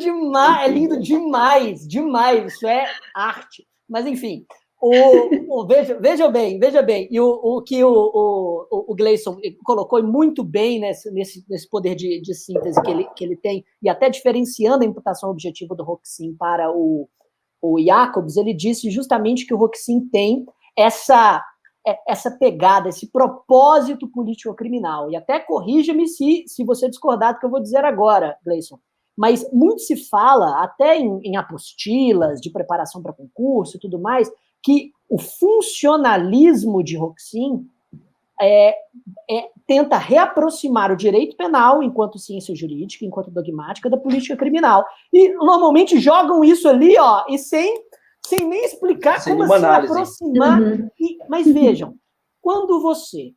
demais, demais. Isso é arte. Mas, enfim, veja bem, e o que o Gleison colocou muito bem nesse poder de síntese que ele tem, e até diferenciando a imputação objetiva do Roxin para o Jacobs, ele disse justamente que o Roxin tem essa pegada, esse propósito político-criminal. E até corrija-me se você discordar do que eu vou dizer agora, Gleison. Mas muito se fala, até em apostilas de preparação para concurso e tudo mais, que o funcionalismo de Roxin tenta reaproximar o direito penal enquanto ciência jurídica, enquanto dogmática, da política criminal. E normalmente jogam isso ali, e sem nem explicar como se aproximar. Mas vejam, quando você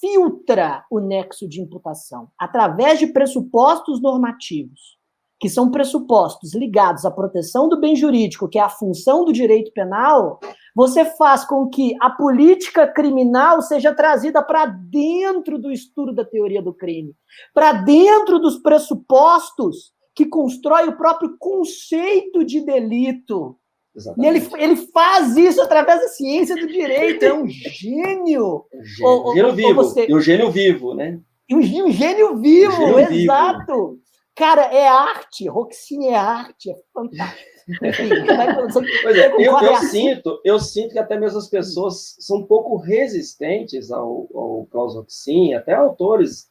filtra o nexo de imputação através de pressupostos normativos, que são pressupostos ligados à proteção do bem jurídico, que é a função do direito penal, você faz com que a política criminal seja trazida para dentro do estudo da teoria do crime, para dentro dos pressupostos que constrói o próprio conceito de delito. Exatamente. E ele faz isso através da ciência do direito. É um gênio. Gênio vivo. E o gênio vivo, né? E um gênio vivo, exato. Cara, é arte. Roxin é arte. É fantástico. Enfim, eu sinto que até mesmo as pessoas são um pouco resistentes ao Clausoxin, até autores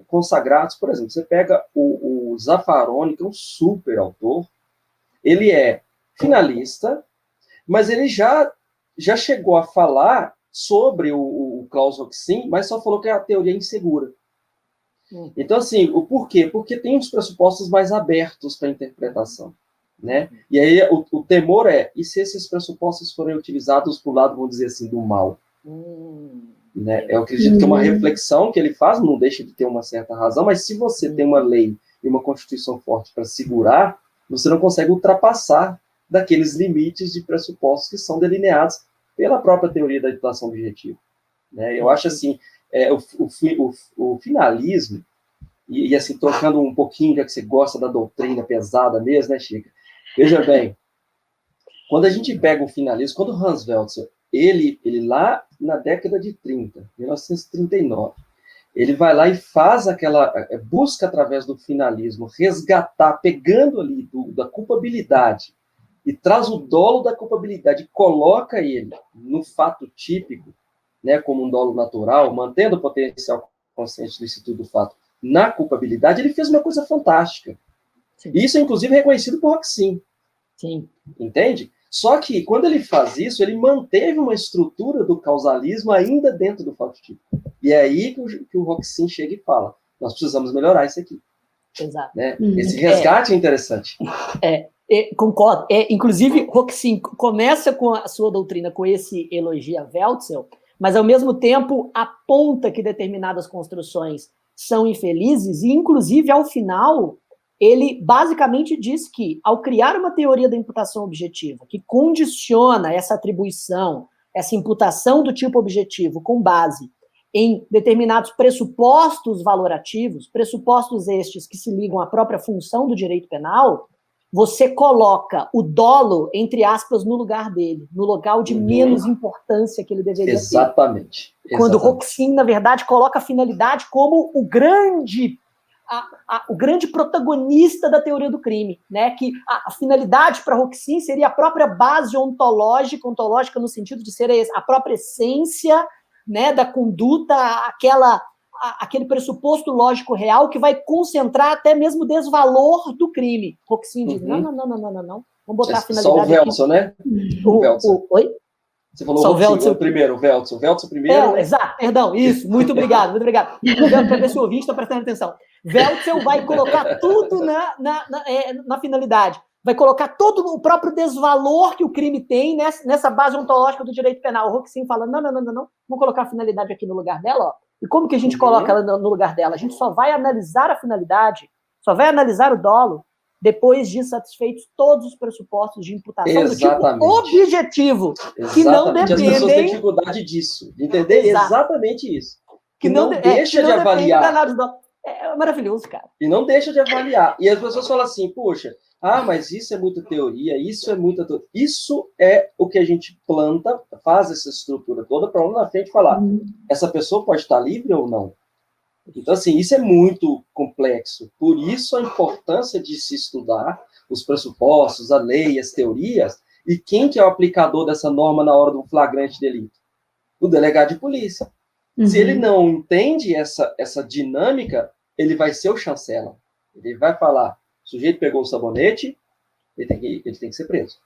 consagrados. Por exemplo, você pega o Zaffaroni, que é um super autor. Ele é finalista, mas ele já chegou a falar sobre o Clausoxin, mas só falou que a teoria é insegura. Então, assim, o porquê? Porque tem uns pressupostos mais abertos para interpretação. né? E aí o temor e se esses pressupostos forem utilizados por lado, vamos dizer assim, do mal? Né? Eu acredito que é uma reflexão que ele faz, não deixa de ter uma certa razão, mas se você tem uma lei e uma Constituição forte para segurar, você não consegue ultrapassar daqueles limites de pressupostos que são delineados pela própria teoria da inflação objetiva. Né? Eu acho assim, o finalismo, e assim, trocando um pouquinho, já que você gosta da doutrina pesada mesmo, né, Chica? Veja bem, quando a gente pega o finalismo, quando o Hans Welzer, ele lá na década de 30, 1939, ele vai lá e faz busca através do finalismo, resgatar, pegando ali da culpabilidade, e traz o dolo da culpabilidade, coloca ele no fato típico, né, como um dolo natural, mantendo o potencial consciente do instituto do fato na culpabilidade, ele fez uma coisa fantástica. Sim. Isso é, inclusive, reconhecido por Roxin. Sim. Entende? Só que, quando ele faz isso, ele manteve uma estrutura do causalismo ainda dentro do fato típico. E é aí que o Roxin chega e fala, nós precisamos melhorar isso aqui. Exato. Né? Esse resgate é interessante. Concordo. Inclusive, Roxin começa com a sua doutrina, com esse elogio a Welzel, mas, ao mesmo tempo, aponta que determinadas construções são infelizes, e, inclusive, ao final, ele basicamente diz que, ao criar uma teoria da imputação objetiva, que condiciona essa atribuição, essa imputação do tipo objetivo com base em determinados pressupostos valorativos, pressupostos estes que se ligam à própria função do direito penal, você coloca o dolo, entre aspas, no lugar dele, no local de menos importância que ele deveria ter. Exatamente. Quando Roxin, na verdade, coloca a finalidade como o grande protagonista da teoria do crime, né? Que a finalidade para Roxin seria a própria base ontológica no sentido de ser a própria essência, né, da conduta, aquele pressuposto lógico real que vai concentrar até mesmo o desvalor do crime. Roxin diz, não. Vamos botar a finalidade só o Welzel, né? Oi? Você falou o Welzel primeiro, o Welzel primeiro, né? Exato, perdão, isso, muito obrigado. Para ver se o ouvinte está prestando atenção. Welzel vai colocar tudo na finalidade. Vai colocar todo o próprio desvalor que o crime tem nessa base ontológica do direito penal. O Roxin fala, não, vamos colocar a finalidade aqui no lugar dela, ó. E como que a gente coloca ela no lugar dela? A gente só vai analisar a finalidade, só vai analisar o dolo, depois de satisfeitos todos os pressupostos de imputação do tipo objetivo, que não dependem... As pessoas têm dificuldade disso, de entender exatamente isso. Que não deixa de avaliar. É maravilhoso, cara. E não deixa de avaliar. E as pessoas falam assim, poxa, mas isso é muita teoria, isso é o que a gente planta, faz essa estrutura toda para lá na frente falar, essa pessoa pode estar livre ou não? Então, assim, isso é muito complexo. Por isso a importância de se estudar os pressupostos, a lei, as teorias, e quem que é o aplicador dessa norma na hora do flagrante delito? O delegado de polícia. Se ele não entende essa dinâmica, ele vai ser o chancela. Ele vai falar, o sujeito pegou o sabonete, ele tem que ser preso.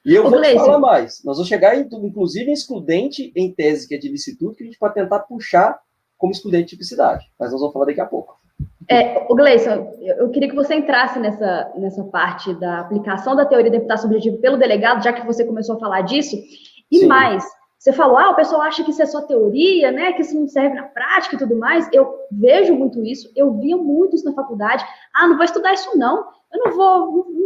E eu vou te falar mais. Nós vamos chegar, inclusive, em excludente em tese, que é de licitude, que a gente pode tentar puxar como excludente de tipicidade. Mas nós vamos falar daqui a pouco. Gleison, eu queria que você entrasse nessa parte da aplicação da teoria da imputação objetiva pelo delegado, já que você começou a falar disso. E Sim. mais, você falou, o pessoal acha que isso é só teoria, né? Que isso não serve na prática e tudo mais. Eu vejo muito isso, eu via muito isso na faculdade. Não vou estudar isso não. Eu não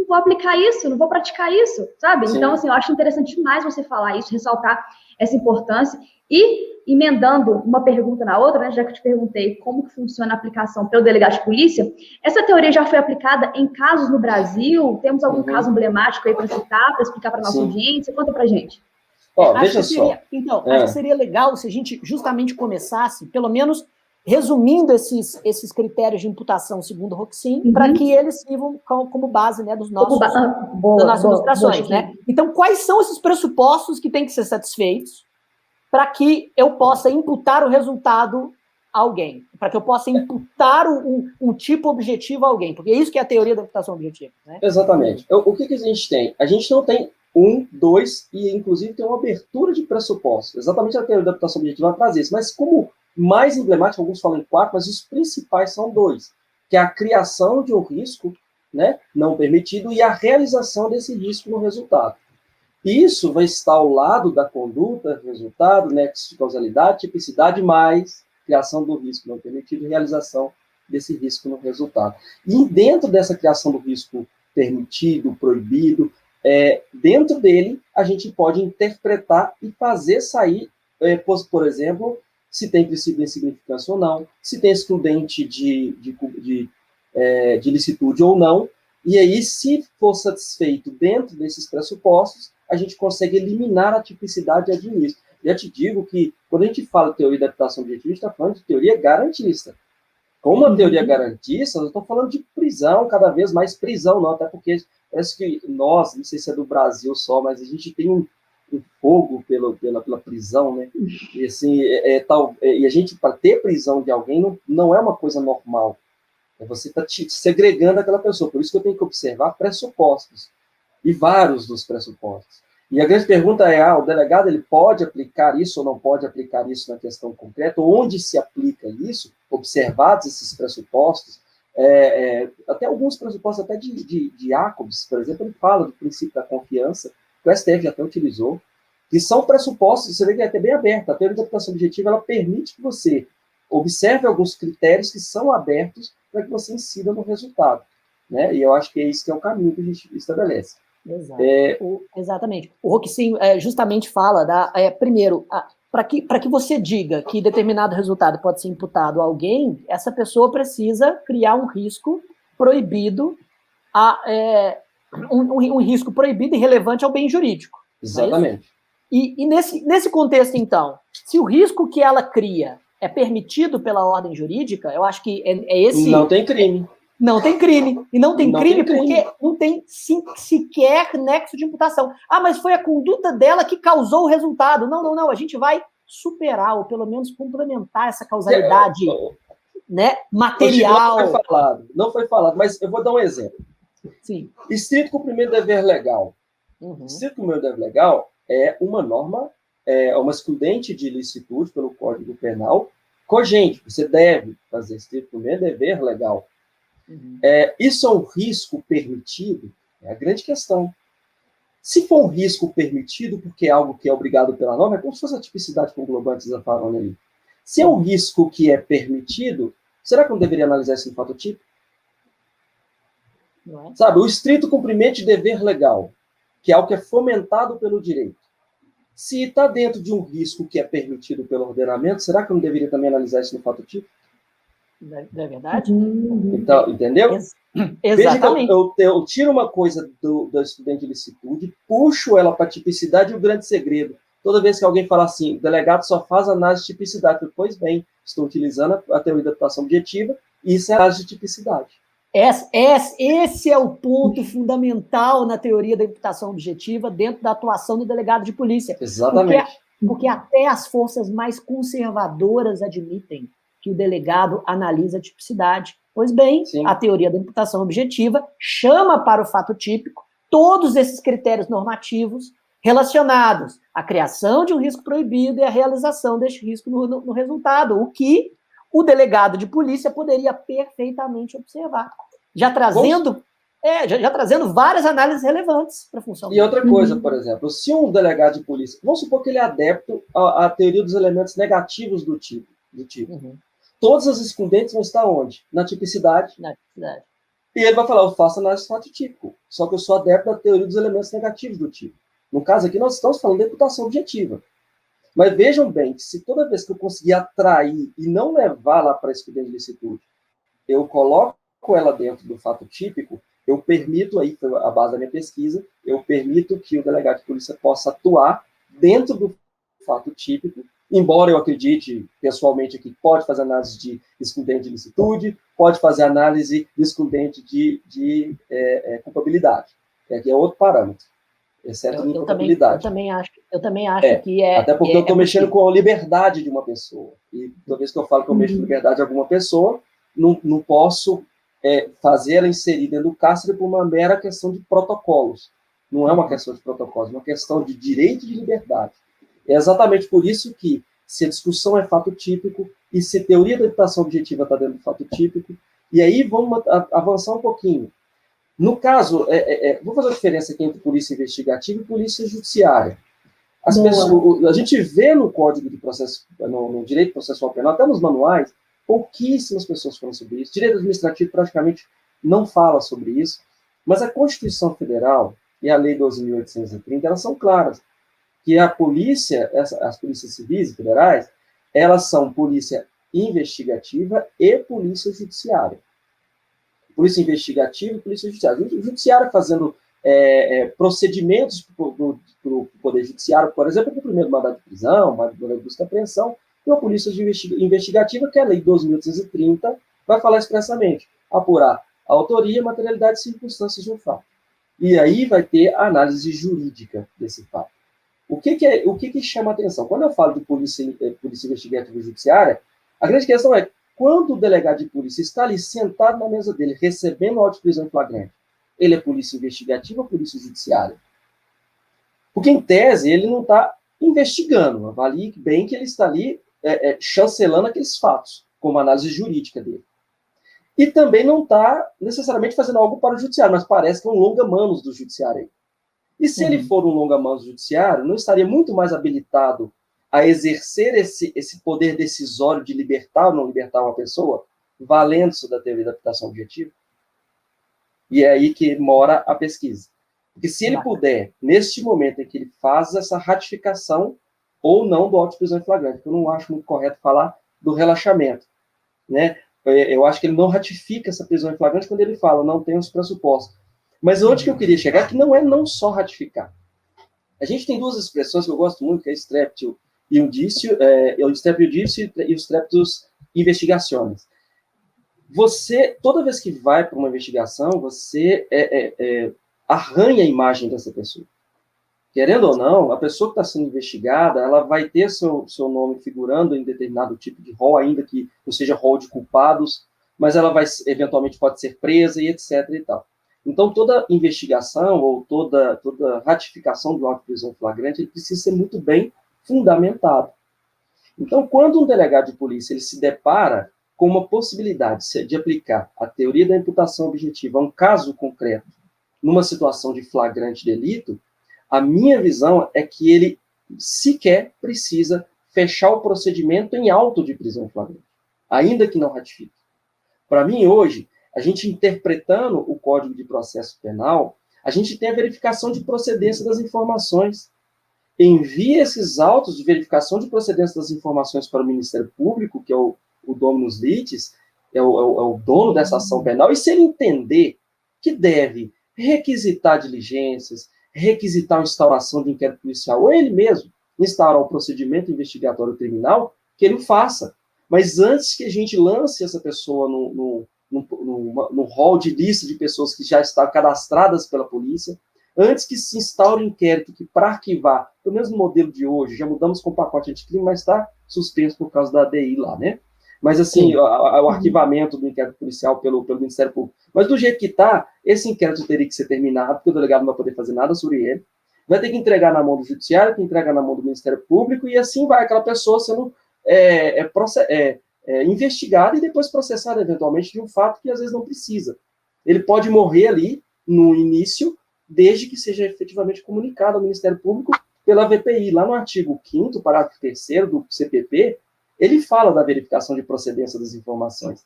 vou aplicar isso, não vou praticar isso, sabe? Sim. Então, assim, eu acho interessante demais você falar isso, ressaltar essa importância. E, emendando uma pergunta na outra, né, já que eu te perguntei como que funciona a aplicação pelo delegado de polícia, essa teoria já foi aplicada em casos no Brasil? Temos algum caso emblemático aí para citar, para explicar para a nossa audiência? Conta para gente. Veja só. Então, acho que seria legal se a gente justamente começasse, pelo menos, resumindo esses critérios de imputação segundo Roxin, para que eles sirvam como base, né, das nossas ilustrações. Né? Então, quais são esses pressupostos que têm que ser satisfeitos para que eu possa imputar o resultado a alguém, para que eu possa imputar um tipo objetivo a alguém, porque é isso que é a teoria da imputação objetiva. Né? Exatamente. O que a gente tem? A gente não tem 1, 2, e inclusive tem uma abertura de pressupostos. Exatamente a teoria da imputação objetiva vai trazer isso, mas como mais emblemático, alguns falam em 4, mas os principais são 2, que é a criação de um risco né, não permitido e a realização desse risco no resultado. Isso vai estar ao lado da conduta, resultado, nexo de causalidade, tipicidade, mais criação do risco não permitido e realização desse risco no resultado. E dentro dessa criação do risco permitido, proibido, dentro dele, a gente pode interpretar e fazer sair, por exemplo, se tem princípio de insignificância ou não, se tem excludente de licitude ou não, e aí, se for satisfeito dentro desses pressupostos, a gente consegue eliminar a tipicidade ad início. Já te digo que, quando a gente fala de teoria da adaptação objetiva, a gente está falando de teoria garantista. Com uma teoria garantista, eu estou falando de prisão, cada vez mais prisão, não, até porque parece que nós, não sei se é do Brasil só, mas a gente tem um fogo pela prisão, né? E assim, e a gente, para ter prisão de alguém, não é uma coisa normal. Você está segregando aquela pessoa. Por isso que eu tenho que observar pressupostos. E vários dos pressupostos. E a grande pergunta é, o delegado ele pode aplicar isso ou não pode aplicar isso na questão concreta? Onde se aplica isso? Observados esses pressupostos, até alguns pressupostos até de Jacobs, por exemplo, ele fala do princípio da confiança, que o STF já até utilizou, que são pressupostos, você vê que é até bem aberto. A teoria de interpretação objetiva, ela permite que você observe alguns critérios que são abertos para que você incida no resultado, né? E eu acho que é isso que é o caminho que a gente estabelece. Exato. Exatamente. O Roquecim justamente fala, primeiro, para que você diga que determinado resultado pode ser imputado a alguém, essa pessoa precisa criar um risco proibido, um risco proibido e relevante ao bem jurídico. Exatamente. E nesse contexto, então, se o risco que ela cria é permitido pela ordem jurídica, eu acho que é esse... Não tem crime. Não tem crime. E não tem crime porque não tem sequer nexo de imputação. Mas foi a conduta dela que causou o resultado. Não. A gente vai superar, ou pelo menos complementar essa causalidade né, material. Não foi falado, mas eu vou dar um exemplo. Sim. Estrito cumprimento do dever legal. Estrito cumprimento do dever legal é uma norma, uma excludente de ilicitude pelo Código Penal cogente. Você deve fazer estrito cumprimento do dever legal. Isso é um risco permitido? É a grande questão. Se for um risco permitido, porque é algo que é obrigado pela norma, é como se fosse a tipicidade conglobante da Farone ali. Se é um risco que é permitido, será que não deveria analisar isso no fato típico? Não é? Sabe, o estrito cumprimento de dever legal, que é algo que é fomentado pelo direito. Se está dentro de um risco que é permitido pelo ordenamento, será que eu não deveria também analisar isso no fato típico? Não é verdade? Então, entendeu? Exatamente. Veja que eu tiro uma coisa do estudante de licitude, puxo ela para tipicidade e o grande segredo. Toda vez que alguém fala assim, o delegado só faz análise de tipicidade, pois bem, estou utilizando a teoria da adaptação objetiva e isso é análise de tipicidade. Esse é o ponto fundamental na teoria da imputação objetiva dentro da atuação do delegado de polícia. Exatamente. Porque até as forças mais conservadoras admitem que o delegado analisa a tipicidade. Pois bem, sim, a teoria da imputação objetiva chama para o fato típico todos esses critérios normativos relacionados à criação de um risco proibido e à realização deste risco no resultado, o que o delegado de polícia poderia perfeitamente observar, já trazendo várias análises relevantes para a função. E outra coisa, por exemplo, se um delegado de polícia, vamos supor que ele é adepto à teoria dos elementos negativos do tipo. Todas as excludentes vão estar onde? Na tipicidade. Na tipicidade. E ele vai falar, eu faço análise de fato típico, só que eu sou adepto da teoria dos elementos negativos do tipo. No caso aqui, nós estamos falando de imputação objetiva. Mas vejam bem que se toda vez que eu conseguir atrair e não levar lá para a excludente de licitude, eu coloco ela dentro do fato típico, eu permito, aí, a base da minha pesquisa, eu permito que o delegado de polícia possa atuar dentro do fato típico, embora eu acredite, pessoalmente, que pode fazer análise de excludente de licitude, pode fazer análise de excludente de culpabilidade, que aqui é outro parâmetro, exceto de culpabilidade. Eu também acho que é... Até porque eu estou mexendo com a liberdade de uma pessoa. E toda vez que eu falo que eu mexo com a liberdade de alguma pessoa, não posso fazer ela inserir dentro do cárcere por uma mera questão de protocolos. Não é uma questão de protocolos, é uma questão de direito de liberdade. É exatamente por isso que, se a discussão é fato típico, e se a teoria da imputação objetiva está dentro do fato típico, e aí vamos avançar um pouquinho. No caso, vou fazer a diferença aqui entre polícia investigativa e polícia judiciária. A gente vê no Código de Processo, no Direito Processual Penal, até nos manuais, pouquíssimas pessoas falam sobre isso. Direito administrativo praticamente não fala sobre isso, mas a Constituição Federal e a Lei 12.830, elas são claras, que a polícia, as polícias civis e federais, elas são polícia investigativa e polícia judiciária. Polícia investigativa e polícia judiciária. O judiciário fazendo procedimentos para o Poder Judiciário, por exemplo, o primeiro mandado de prisão, mandado de busca e apreensão, e a polícia investigativa, que é a Lei 12.830, vai falar expressamente, apurar a autoria, materialidade e circunstâncias de um fato. E aí vai ter a análise jurídica desse fato. O que chama a atenção? Quando eu falo de polícia investigativa e judiciária, a grande questão é, quando o delegado de polícia está ali sentado na mesa dele, recebendo auto de prisão em flagrante, ele é polícia investigativa ou polícia judiciária? Porque, em tese, ele não está investigando. Avalie bem que ele está ali chancelando aqueles fatos, como análise jurídica dele. E também não está necessariamente fazendo algo para o judiciário, mas parece que é um longa-manos do judiciário aí. E se ele for um longa-manos do judiciário, não estaria muito mais habilitado a exercer esse poder decisório de libertar ou não libertar uma pessoa, valendo-se da teoria da habitação objetiva? E é aí que mora a pesquisa. Porque se ele puder, neste momento em que ele faz essa ratificação ou não do auto de prisão em flagrante, porque eu não acho muito correto falar do relaxamento, né? Eu acho que ele não ratifica essa prisão em flagrante quando ele fala, não tem os pressupostos. Mas onde que eu queria chegar, que não é não só ratificar. A gente tem duas expressões que eu gosto muito, que é streptio iudicio, o streptio iudicio e o streptus investigationis. Você, toda vez que vai para uma investigação, você arranha a imagem dessa pessoa. Querendo ou não, a pessoa que está sendo investigada, ela vai ter seu nome figurando em determinado tipo de rol, ainda que não seja rol de culpados, mas ela vai, eventualmente, pode ser presa e etc. e tal. Então, toda investigação ou toda ratificação do auto de prisão flagrante, ele precisa ser muito bem fundamentado. Então, quando um delegado de polícia ele se depara com uma possibilidade de aplicar a teoria da imputação objetiva a um caso concreto, numa situação de flagrante delito, a minha visão é que ele sequer precisa fechar o procedimento em auto de prisão flagrante, ainda que não ratifique. Para mim, hoje, a gente interpretando o Código de Processo Penal, a gente tem a verificação de procedência das informações. Envia esses autos de verificação de procedência das informações para o Ministério Público, que é o dominus litis, é o dono dessa ação penal, e se ele entender que deve requisitar diligências, requisitar a instauração de inquérito policial, ou ele mesmo instaurar o procedimento investigatório criminal, que ele o faça. Mas antes que a gente lance essa pessoa no rol de lista de pessoas que já estão cadastradas pela polícia, antes que se instaure um inquérito que, para arquivar, pelo menos no modelo de hoje, já mudamos com o pacote anticrime, mas está suspenso por causa da ADI lá, né? Mas, assim, o arquivamento do inquérito policial pelo Ministério Público. Mas, do jeito que está, esse inquérito teria que ser terminado, porque o delegado não vai poder fazer nada sobre ele, vai ter que entregar na mão do Judiciário, que entregar na mão do Ministério Público, e assim vai aquela pessoa sendo investigada e depois processada, eventualmente, de um fato que, às vezes, não precisa. Ele pode morrer ali, no início, desde que seja efetivamente comunicado ao Ministério Público pela VPI. Lá no artigo 5º, parágrafo 3º do CPP, ele fala da verificação de procedência das informações.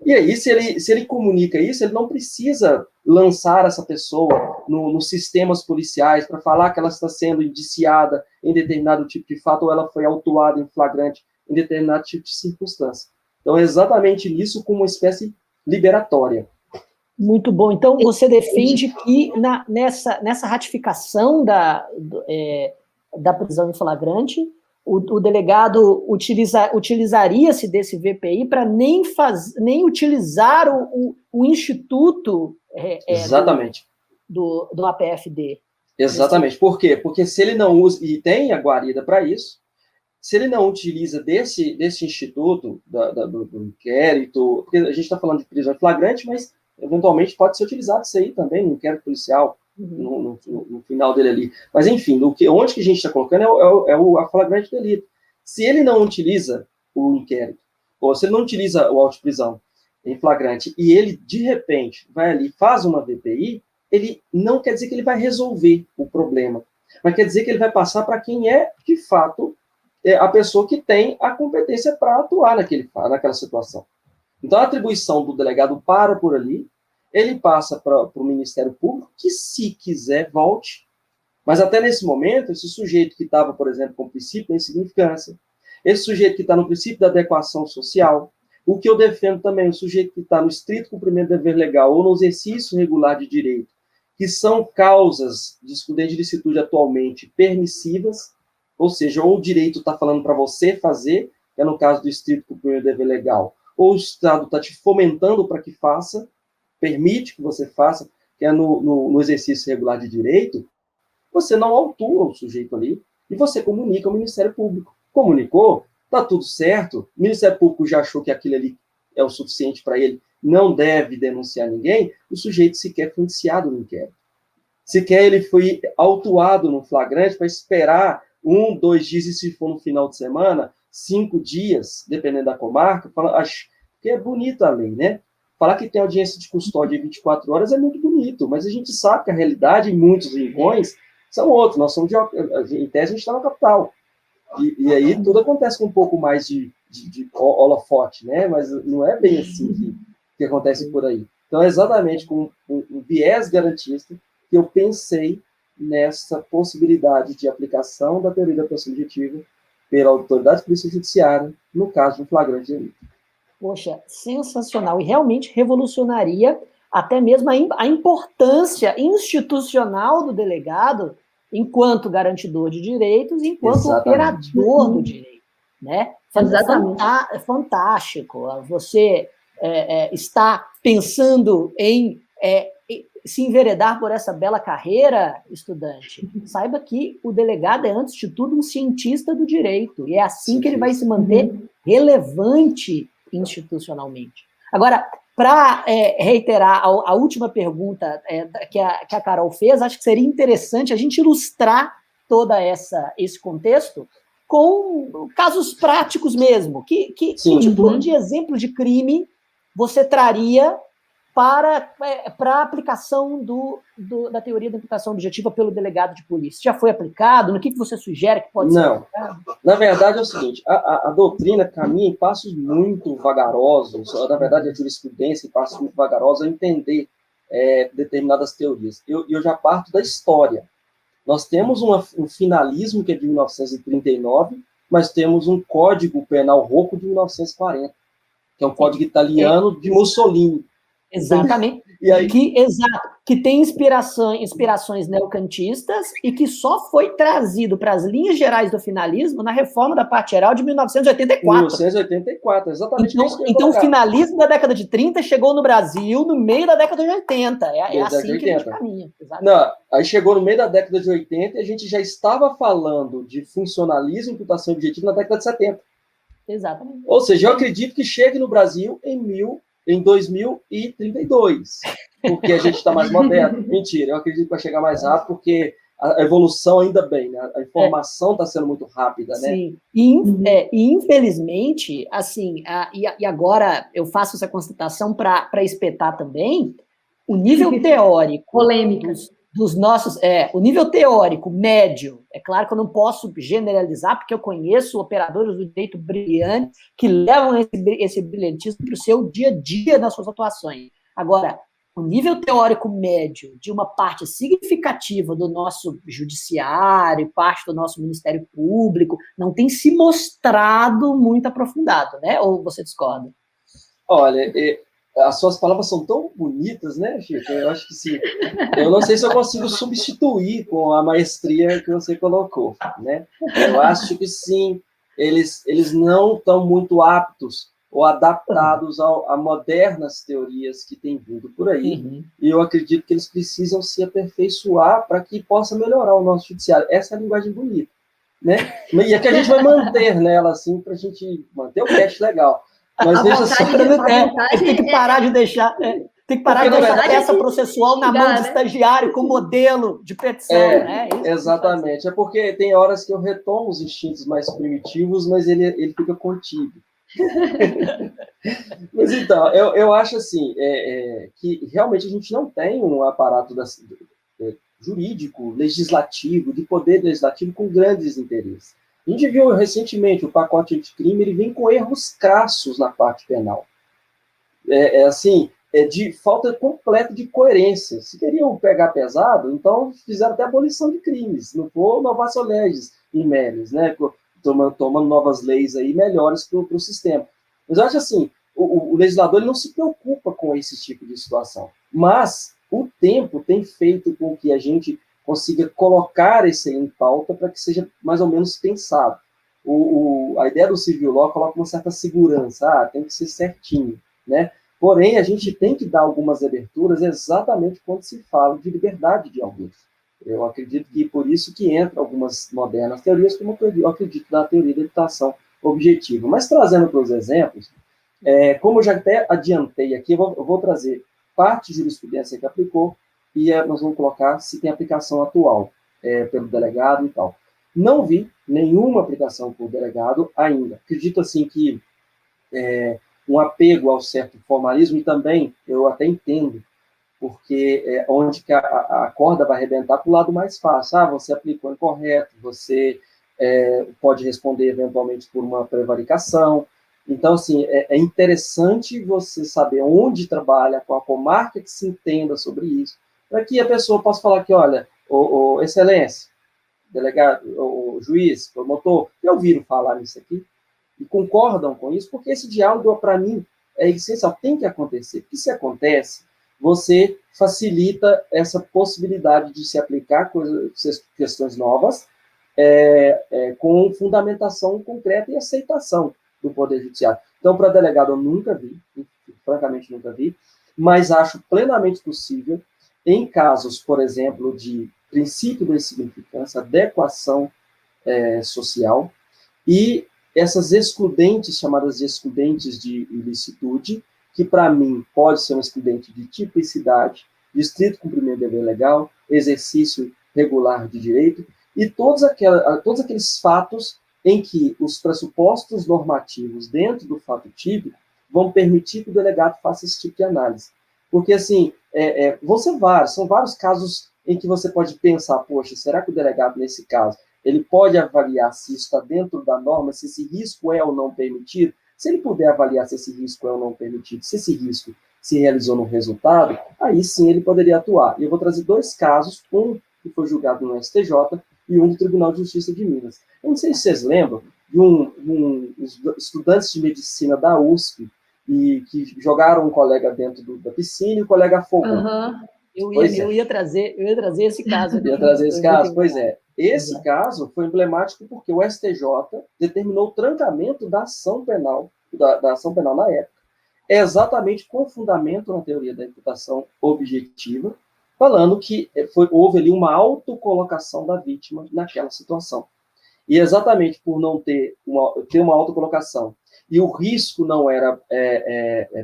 E aí, se ele comunica isso, ele não precisa lançar essa pessoa nos sistemas policiais para falar que ela está sendo indiciada em determinado tipo de fato ou ela foi autuada em flagrante em determinado tipo de circunstância. Então, é exatamente nisso como uma espécie liberatória. Muito bom. Então, você defende que nessa ratificação da prisão em flagrante, o delegado utilizaria-se desse VPI para nem utilizar o instituto exatamente. do APFD. Exatamente. Por quê? Porque se ele não usa, e tem a guarida para isso, se ele não utiliza desse instituto, do inquérito, porque a gente está falando de prisão em flagrante, mas eventualmente pode ser utilizado isso aí também no inquérito policial, no final dele ali. Mas, enfim, onde que a gente está colocando é o flagrante delito. Se ele não utiliza o inquérito, ou se ele não utiliza o auto de prisão em flagrante, e ele, de repente, vai ali, faz uma VPI, ele não quer dizer que ele vai resolver o problema, mas quer dizer que ele vai passar para quem é, de fato, a pessoa que tem a competência para atuar naquela situação. Então, a atribuição do delegado para por ali, ele passa para o Ministério Público, que, se quiser, volte. Mas, até nesse momento, esse sujeito que estava, por exemplo, com o princípio da insignificância, esse sujeito que está no princípio da adequação social, o que eu defendo também, o sujeito que está no estrito cumprimento do dever legal ou no exercício regular de direito, que são causas de excludente de licitude atualmente permissivas, ou seja, ou o direito está falando para você fazer, que é no caso do estrito cumprimento do dever legal, ou o Estado está te fomentando para que faça, permite que você faça, que é no exercício regular de direito, você não autua o sujeito ali e você comunica ao Ministério Público. Comunicou, está tudo certo, o Ministério Público já achou que aquilo ali é o suficiente para ele, não deve denunciar ninguém, o sujeito sequer foi indiciado no inquérito. Sequer ele foi autuado no flagrante para esperar 1, 2 dias, e se for no final de semana, 5 dias, dependendo da comarca, que é bonito a lei, né? Falar que tem audiência de custódia em 24 horas é muito bonito, mas a gente sabe que a realidade, em muitos rincões, são outros. Nós somos, em tese, a gente está na capital. E aí tudo acontece com um pouco mais de holofote, né? Mas não é bem assim que acontece por aí. Então, é exatamente com um viés garantista que eu pensei nessa possibilidade de aplicação da teoria da atuação objetiva pela autoridade de polícia judiciária, no caso de um flagrante delito. Poxa, sensacional. E realmente revolucionaria até mesmo a importância institucional do delegado enquanto garantidor de direitos, enquanto operador do direito. Né? É fantástico. Você está pensando em se enveredar por essa bela carreira, estudante. Saiba que o delegado é, antes de tudo, um cientista do direito. E é assim que ele vai se manter relevante institucionalmente. Agora, para reiterar a última pergunta que a Carol fez, acho que seria interessante a gente ilustrar todo esse contexto com casos práticos mesmo. Que tipo de exemplo de crime você traria para a aplicação da teoria da imputação objetiva pelo delegado de polícia? Já foi aplicado? No que você sugere que pode ser aplicado? Na verdade é o seguinte, a doutrina caminha em passos muito vagarosos, na verdade a jurisprudência em passos muito vagarosos a entender determinadas teorias. Eu já parto da história. Nós temos um finalismo que é de 1939, mas temos um Código Penal Rocco de 1940, que é um código italiano de Mussolini. Exatamente. E aí... que tem inspirações neocantistas e que só foi trazido para as linhas gerais do finalismo na reforma da parte geral de 1984. 1984, exatamente. Então o finalismo da década de 30 chegou no Brasil no meio da década de 80. É assim que a gente caminha. Não, aí chegou no meio da década de 80 e a gente já estava falando de funcionalismo e imputação objetiva na década de 70. Exatamente. Ou seja, eu acredito que chegue no Brasil em 2032, porque a gente está mais moderno. Mentira, eu acredito que vai chegar mais rápido, porque a evolução, ainda bem, né? A informação está sendo muito rápida, né? Sim, e infelizmente, assim, e agora eu faço essa constatação para espetar também, o nível teórico dos nossos, o nível teórico médio, é claro que eu não posso generalizar, porque eu conheço operadores do direito brilhantes que levam esse brilhantismo para o seu dia a dia nas suas atuações. Agora, o nível teórico médio de uma parte significativa do nosso judiciário, parte do nosso Ministério Público, não tem se mostrado muito aprofundado, né? Ou você discorda? Olha, as suas palavras são tão bonitas, né, Chico? Eu acho que sim. Eu não sei se eu consigo substituir com a maestria que você colocou, né? Eu acho que sim, eles não estão muito aptos ou adaptados a modernas teorias que têm vindo por aí. E eu acredito que eles precisam se aperfeiçoar para que possa melhorar o nosso judiciário. Essa é a linguagem bonita, né? E é que a gente vai manter nela, assim, para a gente manter o cast legal. Mas veja só, tem que parar de deixar... Tem que parar de deixar a peça processual na mão do estagiário com modelo de petição. Exatamente. É porque tem horas que eu retomo os instintos mais primitivos, mas ele fica contido. Mas então, eu acho assim, que realmente a gente não tem um aparato jurídico, legislativo, de poder legislativo com grandes interesses. A gente viu recentemente o pacote anticrime, ele vem com erros crassos na parte penal. Assim, de falta completa de coerência. Se queriam pegar pesado, então fizeram até abolição de crimes, não for novatio legis in melius, né? Tomando novas leis aí melhores para o sistema. Mas eu acho assim, o legislador ele não se preocupa com esse tipo de situação, mas o tempo tem feito com que a gente consiga colocar isso aí em pauta para que seja mais ou menos pensado. A ideia do civil law coloca uma certa segurança, tem que ser certinho, né? Porém, a gente tem que dar algumas aberturas exatamente quando se fala de liberdade de alguém. Eu acredito que por isso que entra algumas modernas teorias, como eu acredito na teoria da habitação objetiva. Mas trazendo para os exemplos, como eu já até adiantei aqui, eu vou trazer parte de jurisprudência que aplicou e nós vamos colocar se tem aplicação atual pelo delegado e tal. Não vi nenhuma aplicação por delegado ainda. Acredito assim que um apego ao certo formalismo, e também eu até entendo, porque onde que a corda vai arrebentar para o lado mais fácil. Você aplicou incorreto, você pode responder eventualmente por uma prevaricação. Então, assim, é interessante você saber onde trabalha, qual a comarca que se entenda sobre isso, para que a pessoa possa falar que, olha, excelência, delegado, o juiz, promotor, já ouviram falar nisso aqui? E concordam com isso, porque esse diálogo, para mim, é essencial, tem que acontecer. Porque se acontece, você facilita essa possibilidade de se aplicar questões novas com fundamentação concreta e aceitação do Poder Judiciário. Então, para delegado, eu nunca vi, francamente nunca vi, mas acho plenamente possível, em casos, por exemplo, de princípio da insignificância, adequação social, e essas excludentes, chamadas de excludentes de ilicitude, que para mim pode ser um excludente de tipicidade, de estrito cumprimento do dever legal, exercício regular de direito, e todos aqueles fatos em que os pressupostos normativos dentro do fato típico vão permitir que o delegado faça esse tipo de análise. Porque, assim, são vários casos em que você pode pensar, poxa, será que o delegado, nesse caso, ele pode avaliar se isso está dentro da norma, se esse risco é ou não permitido? Se ele puder avaliar se esse risco é ou não permitido, se esse risco se realizou no resultado, aí sim ele poderia atuar. E eu vou trazer dois casos, um que foi julgado no STJ e um do Tribunal de Justiça de Minas. Eu não sei se vocês lembram de uns estudantes de medicina da USP e que jogaram um colega dentro da piscina e o colega afogou. Eu ia trazer esse caso. Pois é. Esse caso foi emblemático porque o STJ determinou o trancamento da ação penal, da ação penal na época, exatamente com fundamento na teoria da imputação objetiva, falando que houve ali uma autocolocação da vítima naquela situação. E exatamente por não ter uma autocolocação e o risco não era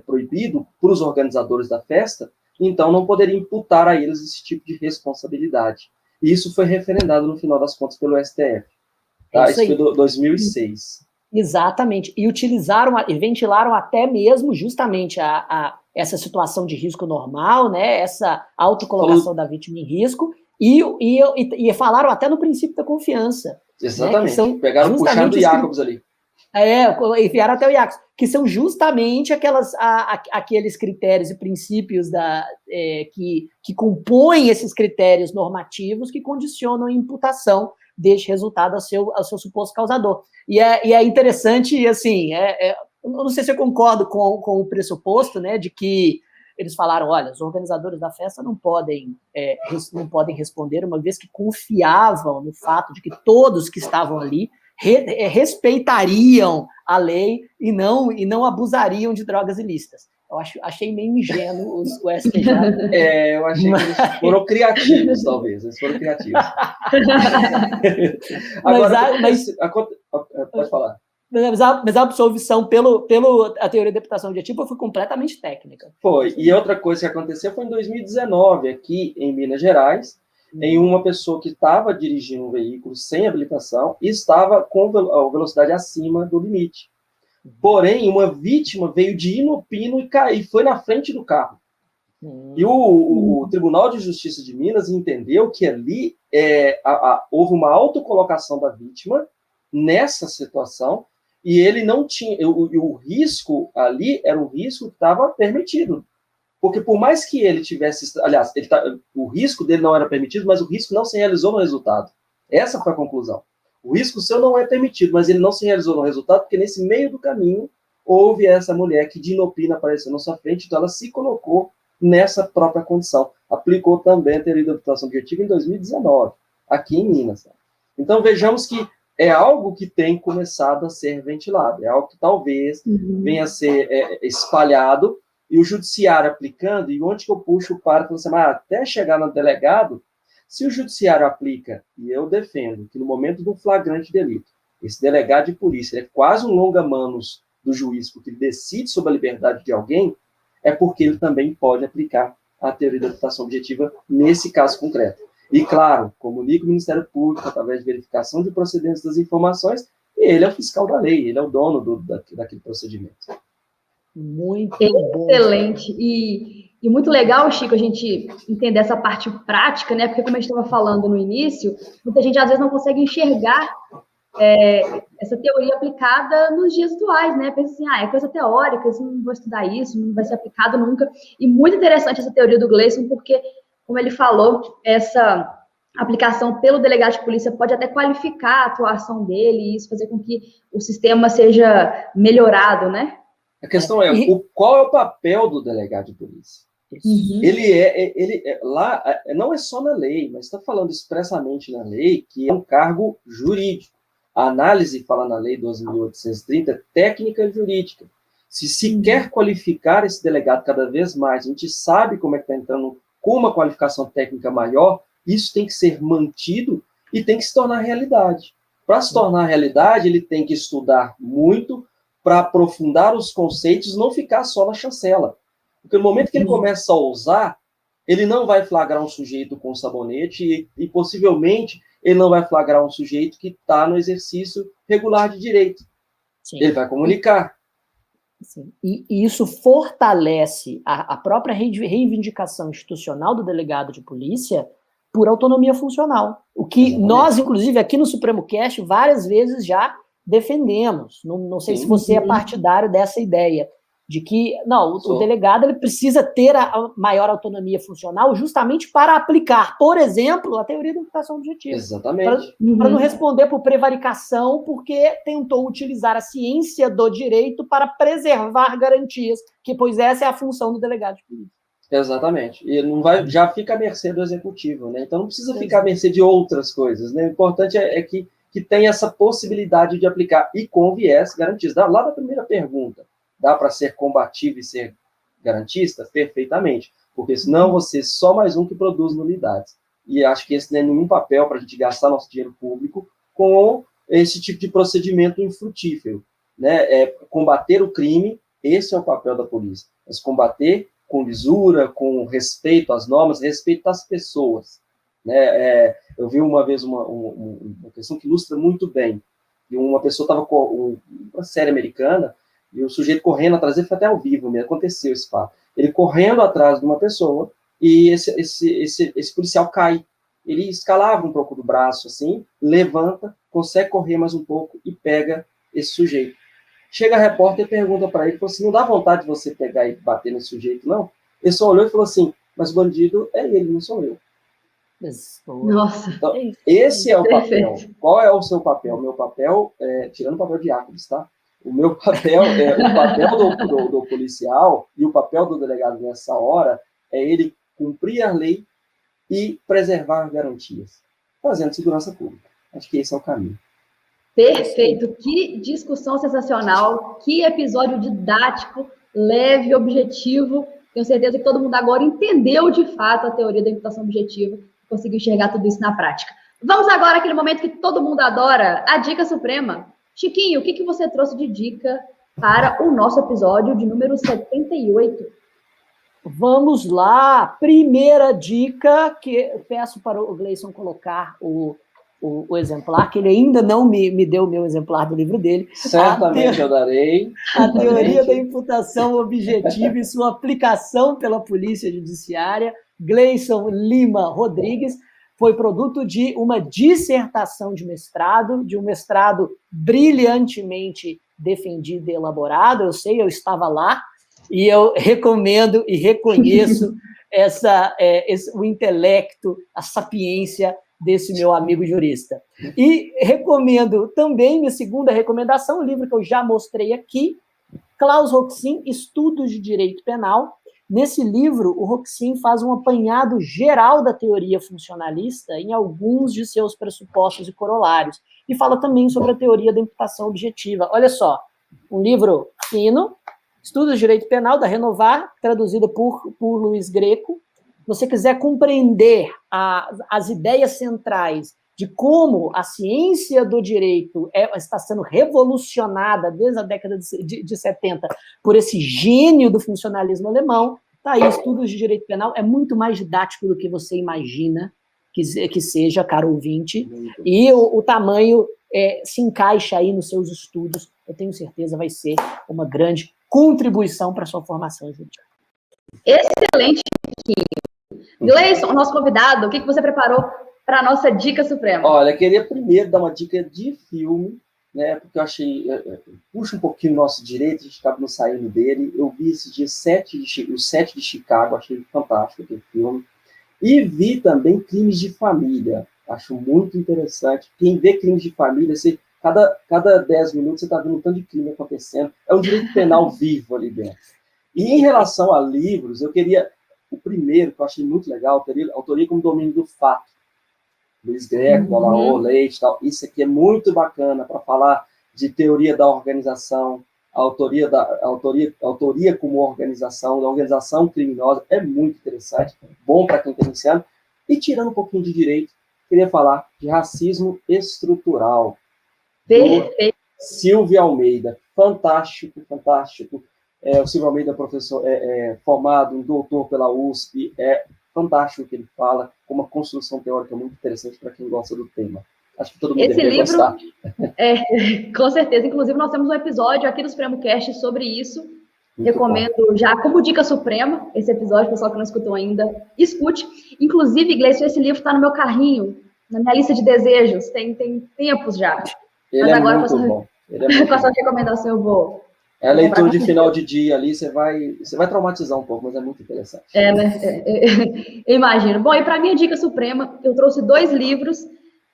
proibido para os organizadores da festa, então não poderia imputar a eles esse tipo de responsabilidade. E isso foi referendado, no final das contas, pelo STF. Tá? Isso foi em 2006. Exatamente. E e ventilaram até mesmo justamente essa situação de risco normal, né? Essa autocolocação da vítima em risco, e falaram até no princípio da confiança. Exatamente. Né? Pegaram puxando o Jacobs ali. Enviaram até o Jacobs, que são justamente aqueles critérios e princípios que compõem esses critérios normativos que condicionam a imputação deste resultado ao seu suposto causador. E é interessante, assim, eu não sei se eu concordo com o pressuposto, né, de que eles falaram, olha, os organizadores da festa não podem responder, uma vez que confiavam no fato de que todos que estavam ali respeitariam a lei e não abusariam de drogas ilícitas. Eu achei meio ingênuo o STJ. Eu achei que eles foram criativos, talvez. Eles foram criativos. Agora, pode falar. Mas a absolvição pela teoria da imputação objetiva foi completamente técnica. Foi. E outra coisa que aconteceu foi em 2019, aqui em Minas Gerais, em uma pessoa que estava dirigindo um veículo sem habilitação e estava com a velocidade acima do limite. Porém, uma vítima veio de inopino e foi na frente do carro. E o Tribunal de Justiça de Minas entendeu que ali houve uma autocolocação da vítima nessa situação, e ele não tinha. O risco ali era um risco que estava permitido. Porque por mais que ele tivesse. Aliás, o risco dele não era permitido, mas o risco não se realizou no resultado. Essa foi a conclusão. O risco seu não é permitido, mas ele não se realizou no resultado, porque nesse meio do caminho houve essa mulher que de inopina apareceu na sua frente, então ela se colocou nessa própria condição. Aplicou também a teoria da habitação objetiva em 2019, aqui em Minas. Então vejamos que é algo que tem começado a ser ventilado, é algo que talvez venha a ser espalhado, e o judiciário aplicando, e onde que eu puxo para você, mas até chegar no delegado, se o judiciário aplica, e eu defendo que no momento do flagrante delito, esse delegado de polícia é quase um longa-manos do juiz, porque ele decide sobre a liberdade de alguém, é porque ele também pode aplicar a teoria da habitação objetiva nesse caso concreto. E, claro, comunica o Ministério Público através de verificação de procedência das informações, e ele é o fiscal da lei, ele é o dono daquele procedimento. Muito bom. Excelente. E muito legal, Chico, a gente entender essa parte prática, né? Porque, como a gente estava falando no início, muita gente às vezes não consegue enxergar essa teoria aplicada nos dias atuais, né? Pensa assim, é coisa teórica, assim, não vou estudar isso, não vai ser aplicado nunca. E muito interessante essa teoria do Gleison, porque, como ele falou, essa aplicação pelo delegado de polícia pode até qualificar a atuação dele e isso fazer com que o sistema seja melhorado, né? A questão qual é o papel do delegado de polícia? Ele lá, não é só na lei, mas está falando expressamente na lei que é um cargo jurídico. A análise fala na lei 12.830, técnica jurídica. Se quer qualificar esse delegado cada vez mais, a gente sabe como é que está entrando com uma qualificação técnica maior, isso tem que ser mantido e tem que se tornar realidade. Para se tornar realidade, ele tem que estudar muito para aprofundar os conceitos, não ficar só na chancela. Porque no momento que ele começa a usar, ele não vai flagrar um sujeito com sabonete e possivelmente ele não vai flagrar um sujeito que está no exercício regular de direito. Sim. Ele vai comunicar. Sim. E isso fortalece a própria reivindicação institucional do delegado de polícia por autonomia funcional. O que Exatamente. Nós, inclusive, aqui no Supremo Cast, várias vezes já defendemos. Não sei se você é partidário dessa ideia, de que o delegado ele precisa ter a maior autonomia funcional justamente para aplicar, por exemplo, a teoria da habitação objetiva. Exatamente. Para não responder por prevaricação, porque tentou utilizar a ciência do direito para preservar garantias, que, pois, essa é a função do delegado de polícia. Exatamente. E não vai, já fica à mercê do executivo, né? Então não precisa ficar à mercê de outras coisas, né? O importante é que tem essa possibilidade de aplicar e com viés garantista. Lá da primeira pergunta, dá para ser combativo e ser garantista? Perfeitamente. Porque senão você é só mais um que produz nulidades. E acho que esse não é nenhum papel para a gente gastar nosso dinheiro público com esse tipo de procedimento infrutífero. Né? Combater o crime, esse é o papel da polícia. Mas combater com lisura, com respeito às normas, respeito às pessoas. Né? Eu vi uma vez uma questão que ilustra muito bem. E uma pessoa estava com uma série americana, e o sujeito correndo atrás dele, foi até ao vivo mesmo, aconteceu esse fato. Ele correndo atrás de uma pessoa, e esse policial cai. Ele escalava um pouco do braço, assim, levanta, consegue correr mais um pouco e pega esse sujeito. Chega a repórter e pergunta para ele, falou assim, não dá vontade de você pegar e bater nesse sujeito, não? Ele só olhou e falou assim, mas o bandido é ele, não sou eu. Nossa. Então, esse é o papel. Qual é o seu papel? O meu papel, tirando o papel de Arcos, tá? O meu papel, o papel do policial e o papel do delegado nessa hora é ele cumprir a lei e preservar garantias, fazendo segurança pública. Acho que esse é o caminho. Perfeito. Que discussão sensacional, que episódio didático, leve, objetivo. Tenho certeza que todo mundo agora entendeu de fato a teoria da imputação objetiva e conseguiu enxergar tudo isso na prática. Vamos agora àquele momento que todo mundo adora, a dica suprema. Chiquinho, o que você trouxe de dica para o nosso episódio de número 78? Vamos lá. Primeira dica, que eu peço para o Gleison colocar o o exemplar, que ele ainda não me deu o meu exemplar do livro dele. Certamente eu darei. A Teoria da Imputação Objetiva e sua aplicação pela Polícia Judiciária, Gleison Lima Rodrigues, foi produto de uma dissertação de um mestrado brilhantemente defendido e elaborado. Eu sei, eu estava lá, e eu recomendo e reconheço o intelecto, a sapiência desse meu amigo jurista. E recomendo também, minha segunda recomendação, um livro que eu já mostrei aqui, Klaus Roxin, Estudos de Direito Penal. Nesse livro, o Roxin faz um apanhado geral da teoria funcionalista em alguns de seus pressupostos e corolários, e fala também sobre a teoria da imputação objetiva. Olha só, um livro fino, Estudos de Direito Penal, da Renovar, traduzido por Luiz Greco. Se você quiser compreender as ideias centrais de como a ciência do direito está sendo revolucionada desde a década de 70 por esse gênio do funcionalismo alemão, tá aí, Estudos de Direito Penal, é muito mais didático do que você imagina que seja, caro ouvinte, e o tamanho se encaixa aí nos seus estudos, eu tenho certeza vai ser uma grande contribuição para a sua formação jurídica. Excelente, Gleison, nosso convidado, o que você preparou para a nossa dica suprema? Olha, eu queria primeiro dar uma dica de filme, né, porque eu achei, puxa um pouquinho o nosso direito, a gente acaba não saindo dele. Eu vi esse dia o Sete de Chicago, achei fantástico aquele filme. E vi também Crimes de Família, acho muito interessante. Quem vê Crimes de Família, cada 10 minutos você está vendo um tanto de crime acontecendo. É um direito penal vivo ali dentro. E em relação a livros, eu queria... O primeiro, que eu achei muito legal, Autoria como Domínio do Fato. Luiz Greco, Dolaor, Leite e tal. Isso aqui é muito bacana para falar de teoria da organização, autoria como organização, da organização criminosa. É muito interessante, bom para quem está iniciando. E tirando um pouquinho de direito, queria falar de racismo estrutural. Perfeito. Silvio Almeida. Fantástico, fantástico. O Silvio Almeida é professor, formado, um doutor pela USP, é fantástico o que ele fala, com uma construção teórica muito interessante para quem gosta do tema. Acho que todo mundo deveria gostar. Com certeza, inclusive nós temos um episódio aqui do SupremoCast sobre isso, muito recomendo bom. Já como dica suprema, esse episódio, pessoal que não escutou ainda, escute. Inclusive, Gleison, esse livro está no meu carrinho, na minha lista de desejos, tem tempos já. Ele mas agora, muito bom. Com a sua recomendação, eu vou... É a leitura de final de dia ali, você vai traumatizar um pouco, mas é muito interessante. Eu imagino. Bom, e para minha dica suprema, eu trouxe 2 livros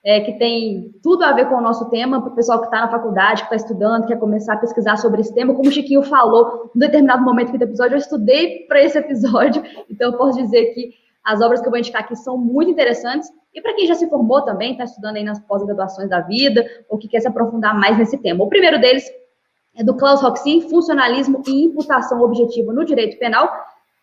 que tem tudo a ver com o nosso tema, para o pessoal que está na faculdade, que está estudando, quer começar a pesquisar sobre esse tema. Como o Chiquinho falou, em determinado momento aqui do episódio, eu estudei para esse episódio, então eu posso dizer que as obras que eu vou indicar aqui são muito interessantes. E para quem já se formou também, está estudando aí nas pós-graduações da vida, ou que quer se aprofundar mais nesse tema. O primeiro deles é do Klaus Roxin, Funcionalismo e Imputação Objetiva no Direito Penal,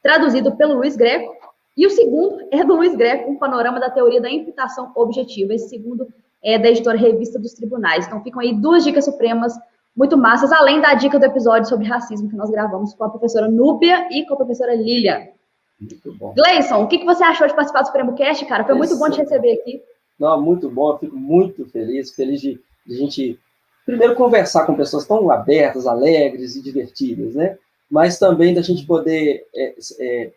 traduzido pelo Luiz Greco. E o segundo é do Luiz Greco, um panorama da teoria da imputação objetiva. Esse segundo é da editora Revista dos Tribunais. Então ficam aí 2 dicas supremas muito massas, além da dica do episódio sobre racismo que nós gravamos com a professora Núbia e com a professora Lilian. Muito bom. Gleison, o que você achou de participar do SupremoCast, cara? Foi muito bom te receber aqui. Não, muito bom, eu fico muito feliz de a gente... Primeiro, conversar com pessoas tão abertas, alegres e divertidas, né? Mas também da gente poder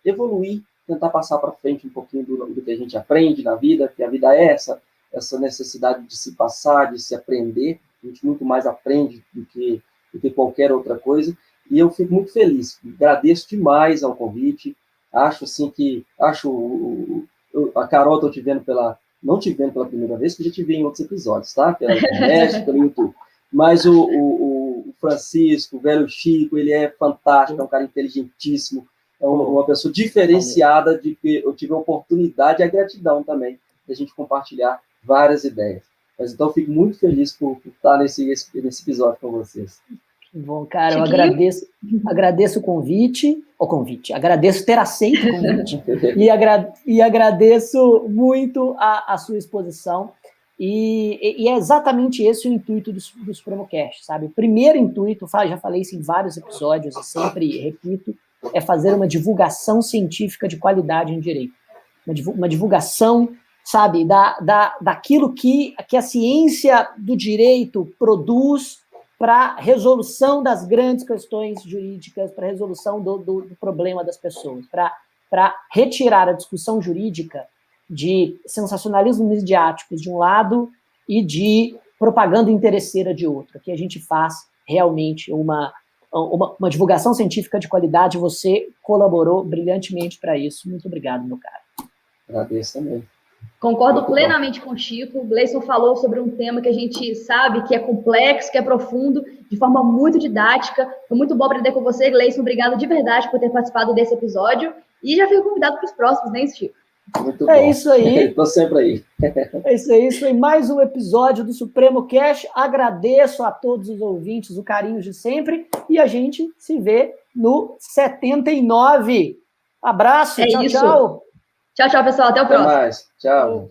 evoluir, tentar passar para frente um pouquinho do que a gente aprende na vida, que a vida é essa necessidade de se passar, de se aprender. A gente muito mais aprende do que qualquer outra coisa. E eu fico muito feliz. Agradeço demais ao convite. Acho assim que... a Carol, estou não te vendo pela primeira vez, porque já te vi em outros episódios, tá? Pela internet, pelo YouTube. Mas o Francisco, o velho Chico, ele é fantástico, é um cara inteligentíssimo, é uma pessoa diferenciada, de que eu tive a oportunidade e a gratidão também de a gente compartilhar várias ideias. Mas então eu fico muito feliz por estar nesse episódio com vocês. Bom, cara, eu agradeço o convite, agradeço ter aceito o convite e agradeço muito a sua exposição. E é exatamente esse o intuito do SupremoCast, sabe? O primeiro intuito, já falei isso em vários episódios, e sempre repito, é fazer uma divulgação científica de qualidade em direito. Uma divulgação sabe, daquilo que a ciência do direito produz para resolução das grandes questões jurídicas, para resolução do problema das pessoas, para retirar a discussão jurídica de sensacionalismos midiáticos de um lado e de propaganda interesseira de outro. Aqui a gente faz realmente uma divulgação científica de qualidade. Você colaborou brilhantemente para isso. Muito obrigado, meu caro. Agradeço também. Concordo plenamente com o Chico. O Gleison falou sobre um tema que a gente sabe que é complexo, que é profundo, de forma muito didática. Foi muito bom aprender com você, Gleison. Obrigado de verdade por ter participado desse episódio. E já fico convidado para os próximos, né, Chico? Muito bom. É isso aí. Estou sempre aí. É isso aí. Isso foi mais um episódio do Supremo Cash. Agradeço a todos os ouvintes o carinho de sempre. E a gente se vê no 79. Abraço. Tchau, tchau. Tchau, tchau, pessoal. Até o próximo. Até mais. Tchau.